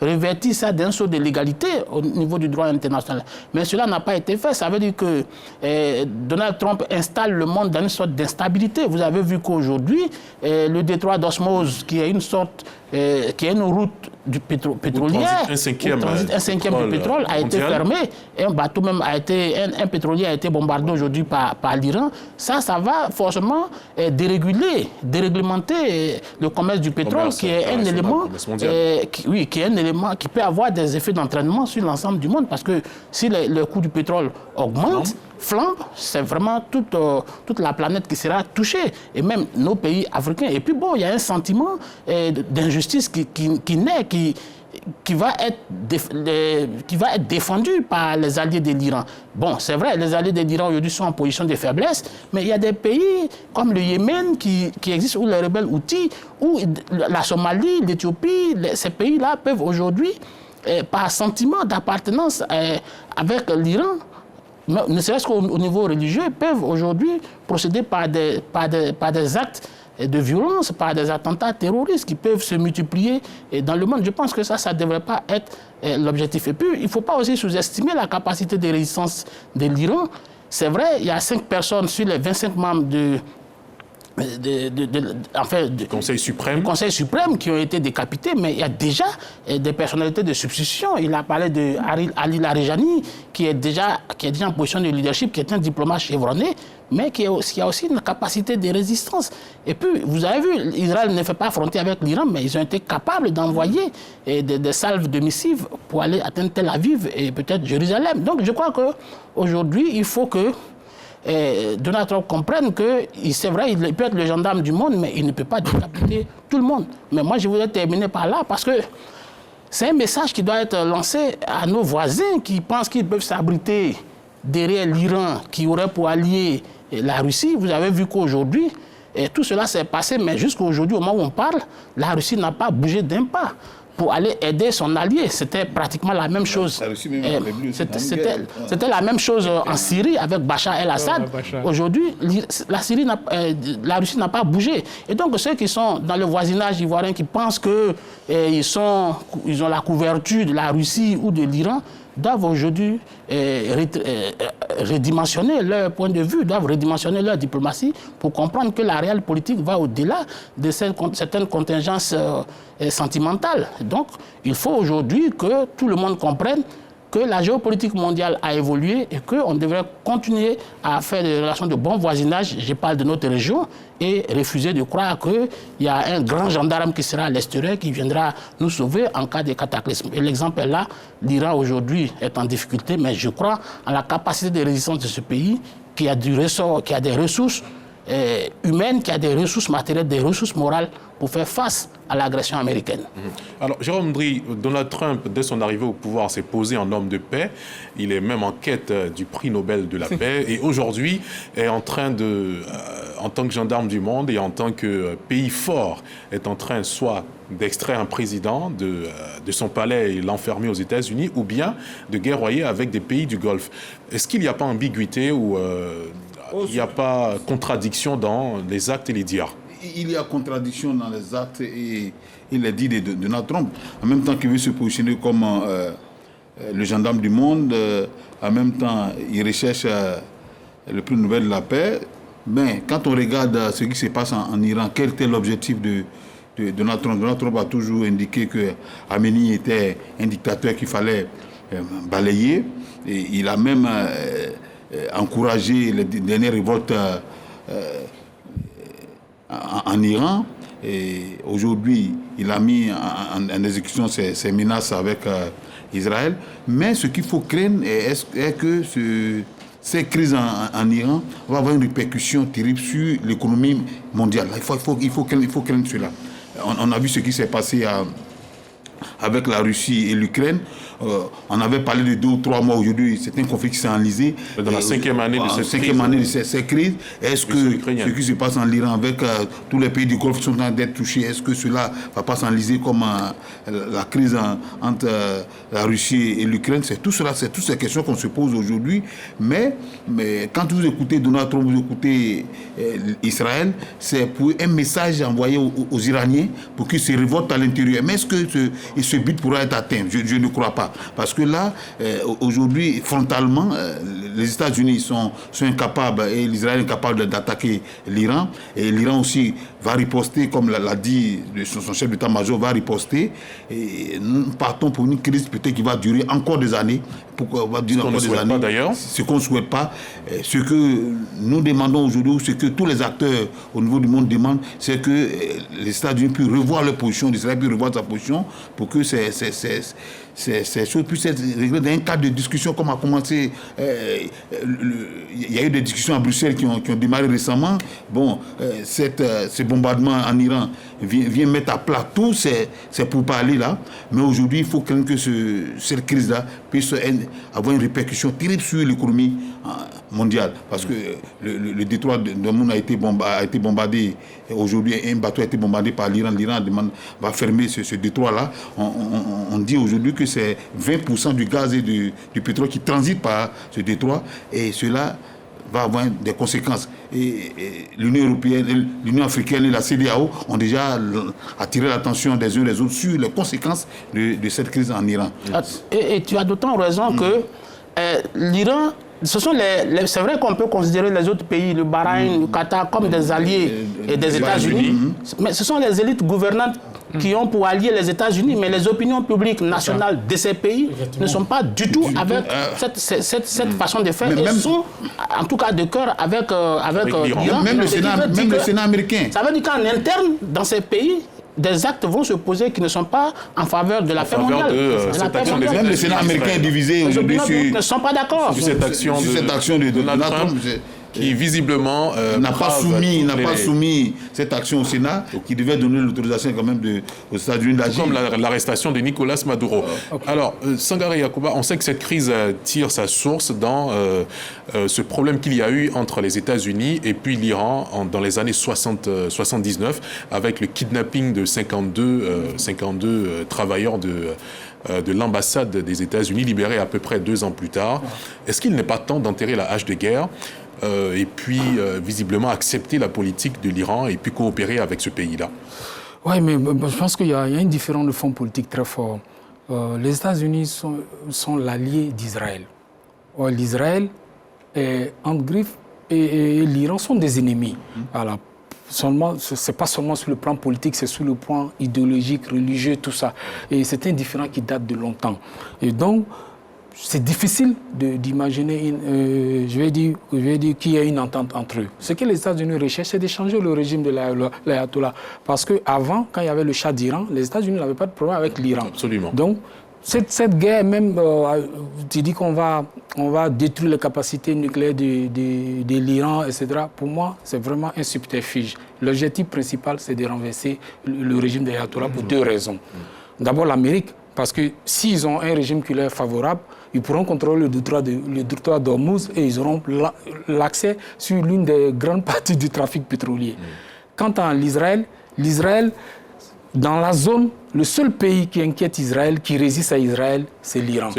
revertir ça d'un saut de légalité au niveau du droit international. Mais cela n'a pas été fait. Ça veut dire que Donald Trump installe le monde dans une sorte d'instabilité. Vous avez vu qu'aujourd'hui, le détroit d'Osmose, qui est une sorte, qui est une route du pétrolière, un cinquième du pétrole, a été fermé. Et un bateau même a été, un pétrolier a été bombardé aujourd'hui par l'Iran. Ça va forcément déréglementer le commerce du pétrole, qui est un élément, qui est un élément qui peut avoir des effets d'entraînement sur l'ensemble du monde, parce que si le coût du pétrole augmente, flambe, c'est vraiment toute la planète qui sera touchée, et même nos pays africains. Et puis bon, il y a un sentiment d'injustice qui naît, qui va être défendu par les alliés de l'Iran. Bon, c'est vrai, les alliés de l'Iran aujourd'hui sont en position de faiblesse, mais il y a des pays comme le Yémen qui existent, où les rebelles Houthis, ou la Somalie, l'Éthiopie, ces pays-là peuvent aujourd'hui, par sentiment d'appartenance avec l'Iran, ne serait-ce qu'au niveau religieux, peuvent aujourd'hui procéder par des actes de violence, par des attentats terroristes qui peuvent se multiplier dans le monde. Je pense que ça ne devrait pas être l'objectif. Et puis, il ne faut pas aussi sous-estimer la capacité de résistance de l'Iran. C'est vrai, il y a 5 personnes sur les 25 membres du Conseil suprême. Qui ont été décapités, mais il y a déjà des personnalités de substitution. Il a parlé de Ali Larijani, qui est déjà en position de leadership, qui est un diplomate chevronné, mais qui a aussi une capacité de résistance. Et puis, vous avez vu, Israël ne fait pas frontière avec l'Iran, mais ils ont été capables d'envoyer des salves de missiles pour aller atteindre Tel Aviv et peut-être Jérusalem. Donc, je crois qu'aujourd'hui, il faut que Donald Trump comprenne que, c'est vrai, il peut être le gendarme du monde, mais il ne peut pas décapiter tout le monde. Mais moi, je voudrais terminer par là, parce que c'est un message qui doit être lancé à nos voisins qui pensent qu'ils peuvent s'abriter derrière l'Iran, qui aurait pour allié la Russie. Vous avez vu qu'aujourd'hui, tout cela s'est passé, mais jusqu'à aujourd'hui, au moment où on parle, la Russie n'a pas bougé d'un pas pour aller aider son allié. C'était pratiquement la même chose. C'était la même chose en Syrie avec Bachar el-Assad. Aujourd'hui, la Russie n'a pas bougé. Et donc ceux qui sont dans le voisinage ivoirien, qui pensent qu'ils ont la couverture de la Russie ou de l'Iran, doivent aujourd'hui redimensionner leur point de vue, doivent redimensionner leur diplomatie pour comprendre que la réelle politique va au-delà de certaines contingences sentimentales. Donc, il faut aujourd'hui que tout le monde comprenne que la géopolitique mondiale a évolué et qu'on devrait continuer à faire des relations de bon voisinage, je parle de notre région, et refuser de croire qu'il y a un grand gendarme qui sera à l'extérieur, qui viendra nous sauver en cas de cataclysme. Et l'exemple est là, l'Iran aujourd'hui est en difficulté, mais je crois en la capacité de résistance de ce pays, qui a des ressources humaines, qui a des ressources matérielles, des ressources morales pour faire face à l'agression américaine. Alors, Jérôme Dry, Donald Trump, dès son arrivée au pouvoir, s'est posé en homme de paix. Il est même en quête du prix Nobel de la paix. Et aujourd'hui, est en train en tant que gendarme du monde et en tant que pays fort, est en train soit d'extraire un président de son palais et l'enfermer aux États-Unis, ou bien de guerroyer avec des pays du Golfe. Est-ce qu'il n'y a pas ambiguïté ou il n'y a pas contradiction dans les actes et les dires? il y a contradiction dans les actes et les dits de Donald Trump. En même temps qu'il veut se positionner comme le gendarme du monde, en même temps il recherche le prix Nobel de la paix. Mais quand on regarde ce qui se passe en Iran, quel était l'objectif de Donald Trump? Donald Trump a toujours indiqué que Khamenei était un dictateur qu'il fallait balayer. Et il a même encouragé les dernières révoltes en Iran. Et aujourd'hui, il a mis en exécution ses menaces avec Israël. Mais ce qu'il faut craindre est que ces crises en Iran vont avoir une répercussion terrible sur l'économie mondiale. Il faut craindre cela. On a vu ce qui s'est passé avec la Russie et l'Ukraine. On avait parlé de 2 ou 3 mois aujourd'hui, c'est un conflit qui s'est enlisé. Dans la 5e année de cette crise. Est-ce que ce qui se passe en Iran avec tous les pays du Golfe qui sont en train d'être touchés, est-ce que cela ne va pas s'enliser comme la crise entre la Russie et l'Ukraine? C'est tout cela, c'est toutes ces questions qu'on se pose aujourd'hui. Mais quand vous écoutez Donald Trump, vous écoutez Israël, c'est pour un message envoyé aux Iraniens pour qu'ils se révoltent à l'intérieur. Mais est-ce que ce but pourra être atteint? Je ne crois pas. Parce que là, aujourd'hui, frontalement, les États-Unis sont incapables et l'Israël est incapable d'attaquer l'Iran. Et l'Iran aussi va riposter, comme l'a dit son chef d'état-major, va riposter. Et nous partons pour une crise peut-être qui va durer encore des années. Ce qu'on ne souhaite pas d'ailleurs. Ce qu'on ne souhaite pas. Ce que nous demandons aujourd'hui, ce que tous les acteurs au niveau du monde demandent, c'est que les États-Unis puissent revoir leur position, l'Israël puisse revoir sa position pour que ces choses puissent être réglées dans un cadre de discussion comme a commencé. Il y a eu des discussions à Bruxelles qui ont démarré récemment. Bon, ce bombardement en Iran vient mettre à plat tous ces pourparlers-là. Mais aujourd'hui, il faut craindre que cette crise-là puisse avoir une répercussion terrible sur l'économie mondiale. Parce que le détroit d'Ormuz a été bombardé. Aujourd'hui, un bateau a été bombardé par l'Iran. L'Iran va fermer ce détroit-là. On dit aujourd'hui que c'est 20% du gaz et du pétrole qui transite par ce détroit. Et cela va avoir des conséquences. Et l'Union européenne, l'Union africaine et la CEDEAO ont déjà attiré l'attention des uns des autres sur les conséquences de cette crise en Iran. Et tu as d'autant raison que l'Iran, c'est vrai qu'on peut considérer les autres pays, le Bahreïn, le Qatar, comme des alliés et des États-Unis, mais ce sont les élites gouvernantes qui ont pour alliés les États-Unis, mais les opinions publiques nationales de ces pays ne sont pas du tout avec cette façon de faire. Ils sont, en tout cas, de cœur avec l'Iran. Même le Sénat américain. Ça veut dire qu'en interne, dans ces pays, des actes vont se poser qui ne sont pas en faveur de la paix mondiale. Même le Sénat américain est divisé aujourd'hui ne sont pas d'accord sur cette action de Donald Trump, qui visiblement n'a pas soumis cette action au Sénat, qui devait donner l'autorisation quand même aux États-Unis d'agir. Comme l'arrestation de Nicolas Maduro. Alors, Sangaré Yacouba, on sait que cette crise tire sa source dans ce problème qu'il y a eu entre les États-Unis et puis l'Iran dans les années 79, avec le kidnapping de 52 travailleurs de l'ambassade des États-Unis, libérés à peu près 2 ans plus tard. Est-ce qu'il n'est pas temps d'enterrer la hache de guerre et puis visiblement accepter la politique de l'Iran et puis coopérer avec ce pays-là? Oui, mais je pense qu'il y a une différence de fond politique très fort. Les États-Unis sont l'allié d'Israël. L'Israël est en griffe et l'Iran sont des ennemis. Voilà. Ce n'est pas seulement sur le plan politique, c'est sur le plan idéologique, religieux, tout ça. Et c'est un différend qui date de longtemps. Et donc, c'est difficile d'imaginer, je vais dire qu'il y a une entente entre eux. Ce que les États-Unis recherchent, c'est d'échanger le régime de l'ayatollah. Parce qu'avant, quand il y avait le Shah d'Iran, les États-Unis n'avaient pas de problème avec l'Iran. Absolument. Donc, cette guerre, même, tu dis qu'on va détruire les capacités nucléaires de l'Iran, etc. Pour moi, c'est vraiment un subterfuge. L'objectif principal, c'est de renverser le régime de l'ayatollah pour 2 raisons. D'abord, l'Amérique, parce que s'ils ont un régime qui leur est favorable, ils pourront contrôler le détroit d'Ormuz et ils auront l'accès sur l'une des grandes parties du trafic pétrolier. Quant à l'Israël, dans la zone, le seul pays qui inquiète Israël, qui résiste à Israël, c'est l'Iran.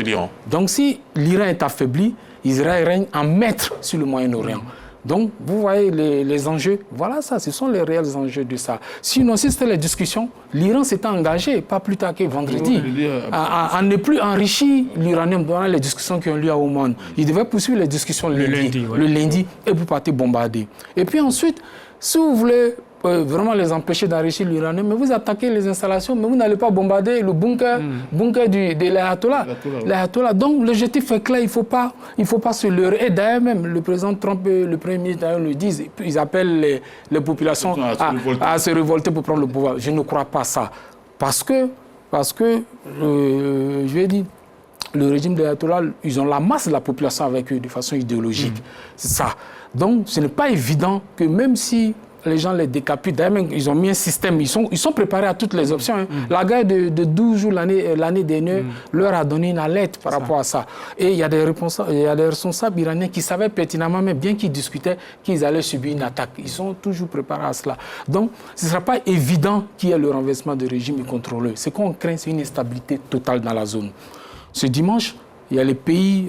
Donc si l'Iran est affaibli, Israël règne en maître sur le Moyen-Orient. Donc, vous voyez les enjeux. Voilà ça, ce sont les réels enjeux de ça. Sinon, si c'était les discussions, l'Iran s'était engagé, pas plus tard que vendredi, à ne plus enrichir l'uranium dans les discussions qui ont lieu au monde. Il devait poursuivre les discussions le lundi et vous partez bombarder. Et puis ensuite, si vous voulez vraiment les empêcher d'enrichir l'uranium, mais vous attaquez les installations, mais vous n'allez pas bombarder le bunker de l'ayatollah. Donc l'objectif est clair, il faut pas se leurrer. Et d'ailleurs même, le président Trump et le Premier ministre le disent, ils appellent les populations à se révolter pour prendre le pouvoir. Je ne crois pas ça. Parce que je vais dire, le régime de l'ayatollah, ils ont la masse de la population avec eux de façon idéologique. C'est ça. Donc ce n'est pas évident que même si les gens les décapitent. D'ailleurs, ils ont mis un système, ils sont préparés à toutes les options. La guerre de 12 jours l'année dernière leur a donné une alerte par rapport à ça. Et il y a des responsables iraniens qui savaient pertinemment, mais bien qu'ils discutaient, qu'ils allaient subir une attaque. Ils sont toujours préparés à cela. Donc, ce ne sera pas évident qu'il y ait le renversement de régime contrôlé. Ce qu'on craint, c'est une instabilité totale dans la zone. Ce dimanche, il y a les pays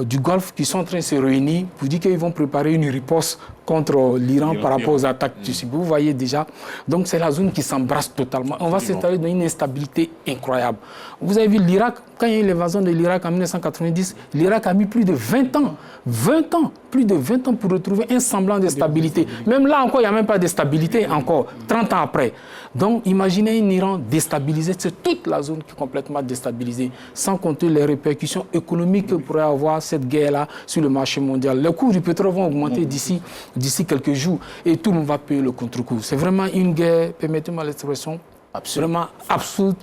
du Golfe qui sont en train de se réunir pour dire qu'ils vont préparer une riposte contre l'Iran par rapport aux attaques du Sud. Vous voyez déjà. Donc c'est la zone qui s'embrasse totalement. On va s'installer dans une instabilité incroyable. Vous avez vu l'Irak, quand il y a eu l'invasion de l'Irak en 1990, l'Irak a mis plus de 20 ans. Plus de 20 ans pour retrouver un semblant de stabilité. Même là encore, il n'y a même pas de stabilité encore, 30 ans après. Donc imaginez un Iran déstabilisé, c'est toute la zone qui est complètement déstabilisée, sans compter les répercussions économiques que pourrait avoir cette guerre-là sur le marché mondial. Les coûts du pétrole vont augmenter d'ici quelques jours et tout le monde va payer le contre-coup. C'est vraiment une guerre, permettez-moi l'expression, absolument absurde,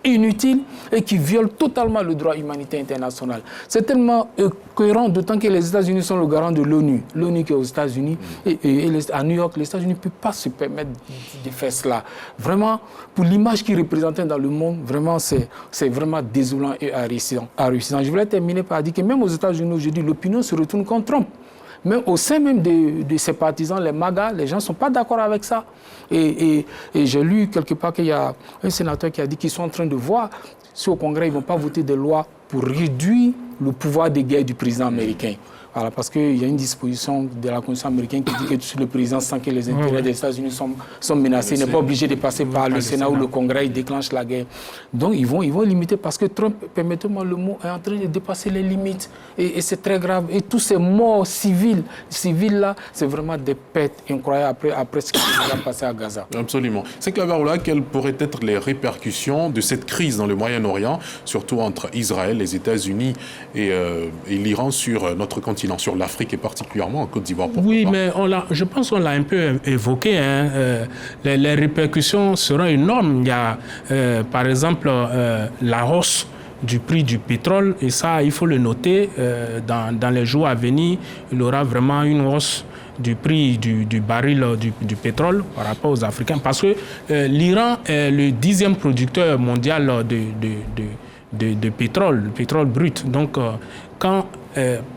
inutile et qui viole totalement le droit humanitaire international. C'est tellement cohérent, d'autant que les États-Unis sont le garant de l'ONU. L'ONU qui est aux États-Unis et à New York, les États-Unis ne peuvent pas se permettre de faire cela. Vraiment, pour l'image qu'ils représentaient dans le monde, vraiment, c'est vraiment désolant et haïssant. Je voulais terminer par dire que même aux États-Unis aujourd'hui, l'opinion se retourne contre Trump. Mais au sein même de ses partisans, les MAGA, les gens ne sont pas d'accord avec ça. Et j'ai lu quelque part qu'il y a un sénateur qui a dit qu'ils sont en train de voir si au Congrès, ils ne vont pas voter des lois pour réduire le pouvoir de guerre du président américain. Voilà, parce qu'il y a une disposition de la Constitution américaine qui dit que le président, sans que les intérêts des États-Unis sont menacés, n'est pas obligé de passer par le Sénat ou le Congrès, il déclenche la guerre. Donc ils vont limiter, parce que Trump, permettez-moi le mot, est en train de dépasser les limites. Et c'est très grave. Et tous ces morts civils-là, c'est vraiment des pertes incroyables après ce qui va passer à Gaza. Absolument. C'est que là, quelles pourraient être les répercussions de cette crise dans le Moyen-Orient, surtout entre Israël, les États-Unis et l'Iran sur notre continent, sur l'Afrique et particulièrement en Côte d'Ivoire? Oui, mais je pense qu'on l'a un peu évoqué. Les répercussions seront énormes. Il y a, par exemple, la hausse du prix du pétrole, et ça, il faut le noter, dans les jours à venir, il y aura vraiment une hausse du prix du baril du pétrole par rapport aux Africains, parce que l'Iran est le 10e producteur mondial de pétrole, le pétrole brut. Donc, quand,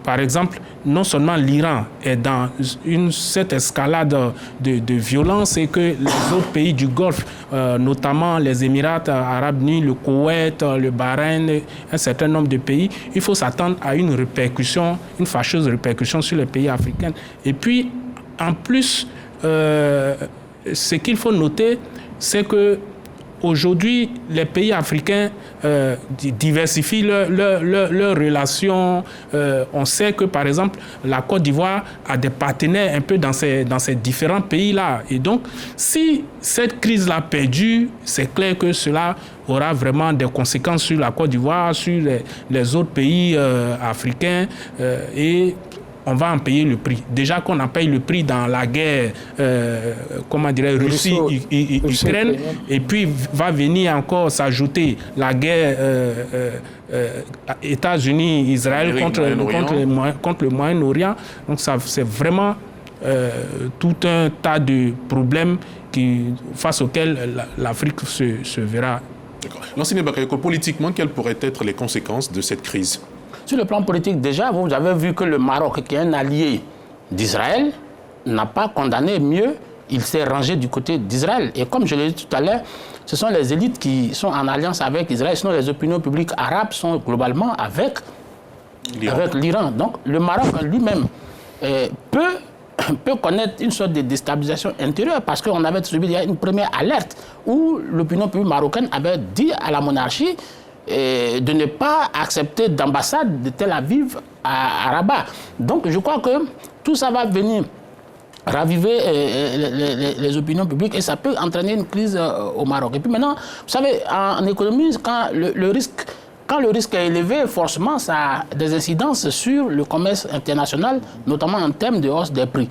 par exemple, non seulement l'Iran est dans cette escalade de violence, et que les autres pays du Golfe, notamment les Émirats arabes unis, le Koweït, le Bahreïn, un certain nombre de pays, il faut s'attendre à une fâcheuse répercussion sur les pays africains. Et puis, en plus, ce qu'il faut noter, c'est que aujourd'hui, les pays africains diversifient leurs relations. On sait que, par exemple, la Côte d'Ivoire a des partenaires un peu dans ces différents pays-là. Et donc, si cette crise-là perdure, c'est clair que cela aura vraiment des conséquences sur la Côte d'Ivoire, sur les autres pays africains. Et on va en payer le prix. Déjà qu'on en paye le prix dans la guerre, Russie-Ukraine, et puis va venir encore s'ajouter la guerre États-Unis-Israël contre le Moyen-Orient. Donc ça, c'est vraiment tout un tas de problèmes face auxquels l'Afrique se verra. D'accord. Lansana Bakayoko, politiquement, quelles pourraient être les conséquences de cette crise? Sur le plan politique, déjà, vous avez vu que le Maroc, qui est un allié d'Israël, n'a pas condamné mieux. Il s'est rangé du côté d'Israël. Et comme je l'ai dit tout à l'heure, ce sont les élites qui sont en alliance avec Israël, sinon les opinions publiques arabes sont globalement avec l'Iran. Donc le Maroc lui-même peut connaître une sorte de déstabilisation intérieure parce qu'on avait subi une première alerte où l'opinion publique marocaine avait dit à la monarchie de ne pas accepter d'ambassade de Tel Aviv à Rabat. Donc je crois que tout ça va venir raviver les opinions publiques et ça peut entraîner une crise au Maroc. Et puis maintenant, vous savez, en économie, quand le risque est élevé, forcément, ça a des incidences sur le commerce international, notamment en termes de hausse des prix.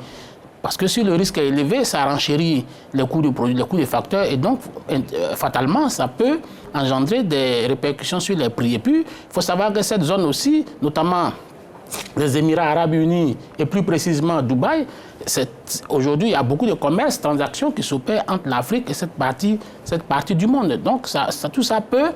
Parce que si le risque est élevé, ça renchérit les coûts de produits, les coûts des facteurs, et donc, fatalement, ça peut engendrer des répercussions sur les prix. Et puis, il faut savoir que cette zone aussi, notamment les Émirats arabes unis, et plus précisément Dubaï, aujourd'hui, il y a beaucoup de commerces, transactions qui s'opèrent entre l'Afrique et cette partie du monde. Donc, tout ça peut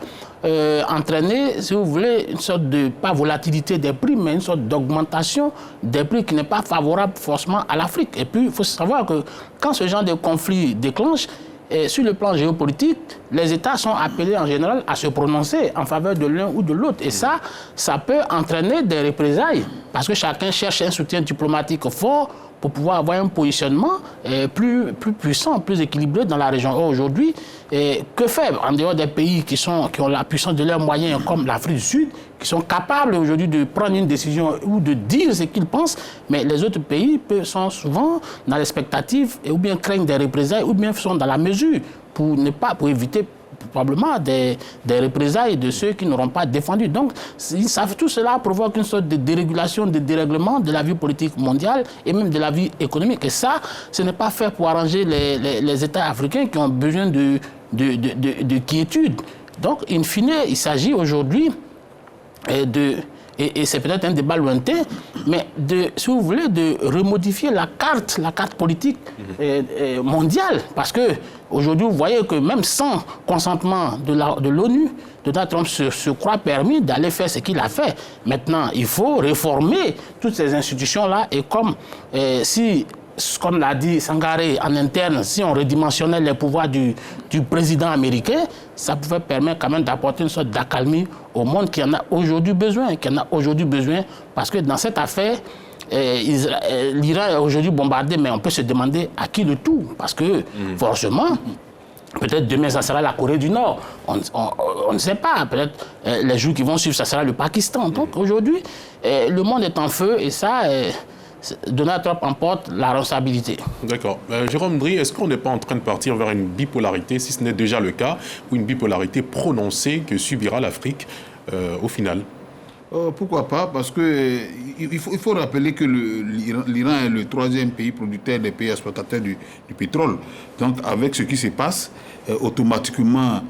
entraîner, si vous voulez, une sorte de, pas volatilité des prix, mais une sorte d'augmentation des prix qui n'est pas favorable forcément à l'Afrique. Et puis, il faut savoir que quand ce genre de conflit déclenche, sur le plan géopolitique, les États sont appelés en général à se prononcer en faveur de l'un ou de l'autre. Et ça peut entraîner des représailles, parce que chacun cherche un soutien diplomatique fort pour pouvoir avoir un positionnement plus puissant, plus équilibré dans la région. Aujourd'hui, que faire en dehors des pays qui ont la puissance de leurs moyens, comme l'Afrique du Sud, qui sont capables aujourd'hui de prendre une décision ou de dire ce qu'ils pensent, mais les autres pays sont souvent dans l'expectative ou bien craignent des représailles ou bien sont dans la mesure pour éviter probablement des représailles de ceux qui n'auront pas défendu. Donc, tout cela provoque une sorte de dérégulation, de dérèglement de la vie politique mondiale et même de la vie économique. Et ça, ce n'est pas fait pour arranger les États africains qui ont besoin de quiétude. Donc, in fine, il s'agit aujourd'hui et c'est peut-être un débat lointain, mais si vous voulez, de remodifier la carte politique mondiale. Parce que aujourd'hui, vous voyez que même sans consentement de l'ONU, Donald Trump se croit permis d'aller faire ce qu'il a fait. Maintenant, il faut réformer toutes ces institutions-là et comme l'a dit Sangaré en interne, si on redimensionnait les pouvoirs du président américain, ça pouvait permettre quand même d'apporter une sorte d'accalmie au monde qui en a aujourd'hui besoin, parce que dans cette affaire, l'Iran est aujourd'hui bombardé, mais on peut se demander à qui le tout, parce que forcément, peut-être demain, ça sera la Corée du Nord. On ne sait pas. Peut-être les jours qui vont suivre, ça sera le Pakistan. Donc aujourd'hui, le monde est en feu et ça... Donald Trump emporte la responsabilité. D'accord. Jérôme Dry, est-ce qu'on n'est pas en train de partir vers une bipolarité, si ce n'est déjà le cas, ou une bipolarité prononcée que subira l'Afrique au final? Pourquoi pas? Parce que il faut rappeler que l'Iran est le troisième pays producteur des pays exportateurs du pétrole. Donc, avec ce qui se passe, automatiquement,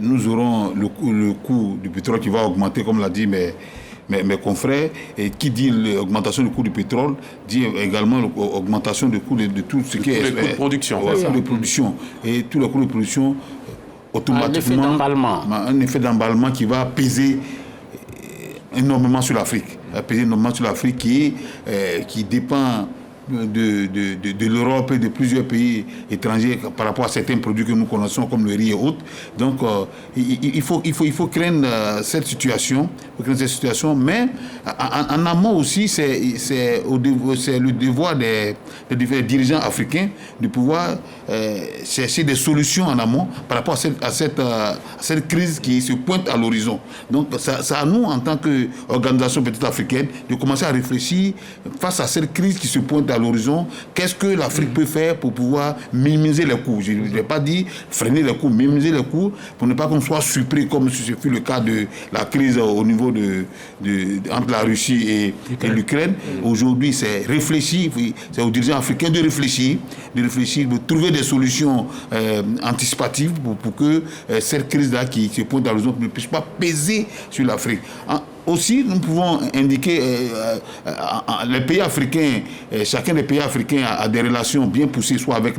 nous aurons le coût du pétrole qui va augmenter, comme l'a dit mes confrères, et qui dit l'augmentation du coût du pétrole, dit également l'augmentation du coût de tout ce qui est... Les coûts de production. De production. Et tous les coûts de production, automatiquement... Un effet d'emballement qui va peser énormément sur l'Afrique. Qui dépend de l'Europe et de plusieurs pays étrangers par rapport à certains produits que nous connaissons comme le riz et autres. Donc il faut craindre cette situation, mais en amont aussi c'est le devoir des dirigeants africains de pouvoir chercher des solutions en amont par rapport à cette crise qui se pointe à l'horizon. Donc c'est à nous en tant qu'organisation peut-être africaine de commencer à réfléchir face à cette crise qui se pointe à l'horizon. Qu'est-ce que l'Afrique peut faire pour pouvoir minimiser les coûts? Je ne vais pas dire freiner les coûts, minimiser les coûts pour ne pas qu'on soit surpris comme ce fut le cas de la crise au niveau entre la Russie et l'Ukraine. Aujourd'hui, c'est réfléchir, c'est aux dirigeants africains de réfléchir, de trouver des solutions anticipatives pour que cette crise-là qui se pointe à l'horizon ne puisse pas peser sur l'Afrique. Aussi, nous pouvons indiquer les pays africains, chacun des pays africains a des relations bien poussées, soit avec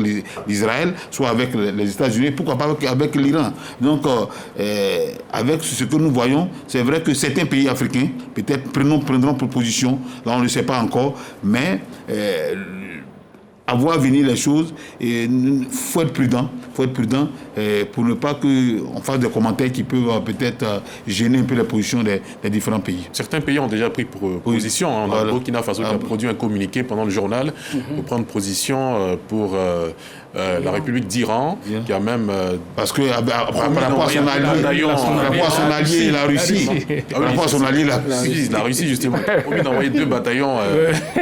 l'Israël, soit avec les États-Unis, pourquoi pas avec l'Iran. Donc, avec ce que nous voyons, c'est vrai que certains pays africains, peut-être prendront position, là on ne le sait pas encore, mais à voir venir les choses. Il faut être prudent. Pour ne pas qu'on fasse des commentaires qui peuvent peut-être gêner un peu les positions des différents pays. Certains pays ont déjà pris position. On a le Burkina Faso qui a produit un communiqué pendant le journal pour prendre position pour la République d'Iran, qui a même... Parce que par rapport à son allié, la Russie, la Russie, justement, a promis d'envoyer 2 bataillons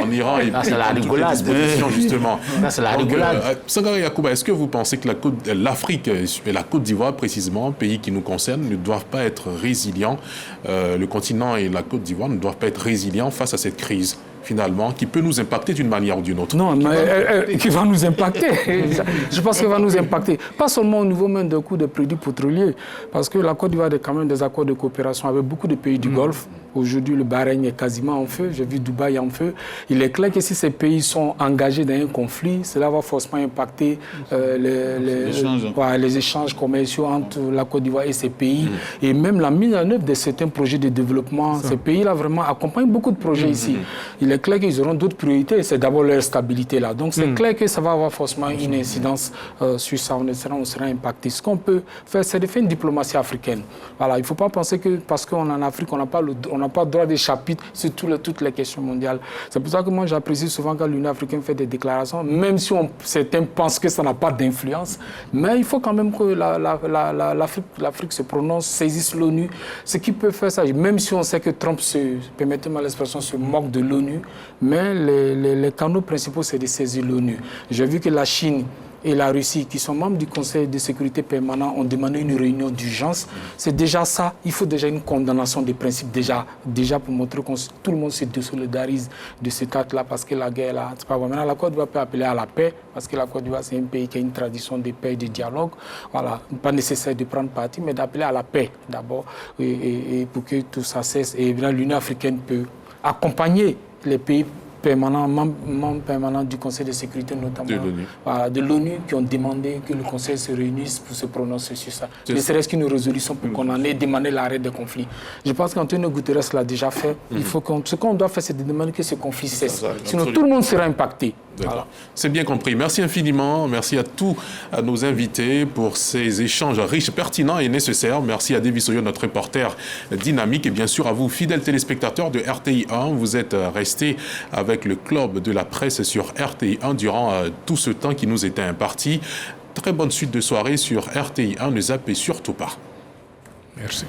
en Iran. Et c'est la rigolade. Justement. C'est la rigolade. Sangaré Yacouba, est-ce que vous pensez que l'Afrique et la Côte d'Ivoire, précisément, pays qui nous concernent, ne doivent pas être résilients, le continent et la Côte d'Ivoire ne doivent pas être résilients face à cette crise, finalement, qui peut nous impacter d'une manière ou d'une autre? Non, mais qui va nous impacter. Je pense qu'elle va nous impacter. Pas seulement au niveau même des coûts des produits pétroliers, parce que la Côte d'Ivoire a quand même des accords de coopération avec beaucoup de pays du Golfe. Aujourd'hui, le Bahreïn est quasiment en feu. J'ai vu Dubaï en feu. Il est clair que si ces pays sont engagés dans un conflit, cela va forcément impacter les échanges commerciaux entre la Côte d'Ivoire et ces pays. Et même la mise en œuvre de certains projets de développement. Ces pays-là vraiment accompagnent beaucoup de projets ici. Il est clair qu'ils auront d'autres priorités. C'est d'abord leur stabilité là. Donc c'est clair que ça va avoir forcément une incidence sur ça. On sera impacté. Ce qu'on peut faire, c'est de faire une diplomatie africaine. Voilà. Il ne faut pas penser que parce qu'on est en Afrique, on n'a pas le droit de chapitre sur toutes les questions mondiales. C'est pour ça que moi j'apprécie souvent quand l'Union africaine fait des déclarations, même si certains pensent que ça n'a pas d'influence, mais il faut quand même que l'Afrique se prononce, saisisse l'ONU, ce qui peut faire ça, même si on sait que Trump, permettez-moi l'expression, se moque de l'ONU, mais les canaux principaux, c'est de saisir l'ONU. J'ai vu que la Chine et la Russie, qui sont membres du Conseil de sécurité permanent, ont demandé une réunion d'urgence. C'est déjà ça. Il faut déjà une condamnation des principes, déjà pour montrer que tout le monde se désolidarise de cet acte-là, parce que la guerre, là, c'est pas vrai. Maintenant, la Côte d'Ivoire peut appeler à la paix, parce que la Côte d'Ivoire, c'est un pays qui a une tradition de paix et de dialogue. Voilà, pas nécessaire de prendre parti, mais d'appeler à la paix, d'abord, et pour que tout ça cesse. Et bien, l'Union africaine peut accompagner les pays membres permanents du Conseil de sécurité, notamment de l'ONU, qui ont demandé que le Conseil se réunisse pour se prononcer sur ça. Ne serait-ce qu'une résolution pour qu'on en ait demandé l'arrêt des conflits. Je pense qu'Antonio Guterres l'a déjà fait. Ce qu'on doit faire, c'est de demander que ce conflit cesse. Sinon, tout le monde sera impacté. Voilà. C'est bien compris. Merci infiniment. Merci à tous nos invités pour ces échanges riches, pertinents et nécessaires. Merci à David Soyo, notre reporter dynamique, et bien sûr à vous, fidèles téléspectateurs de RTI 1. Vous êtes restés avec le club de la presse sur RTI 1 durant tout ce temps qui nous était imparti. Très bonne suite de soirée sur RTI 1. Ne zappez surtout pas. Merci.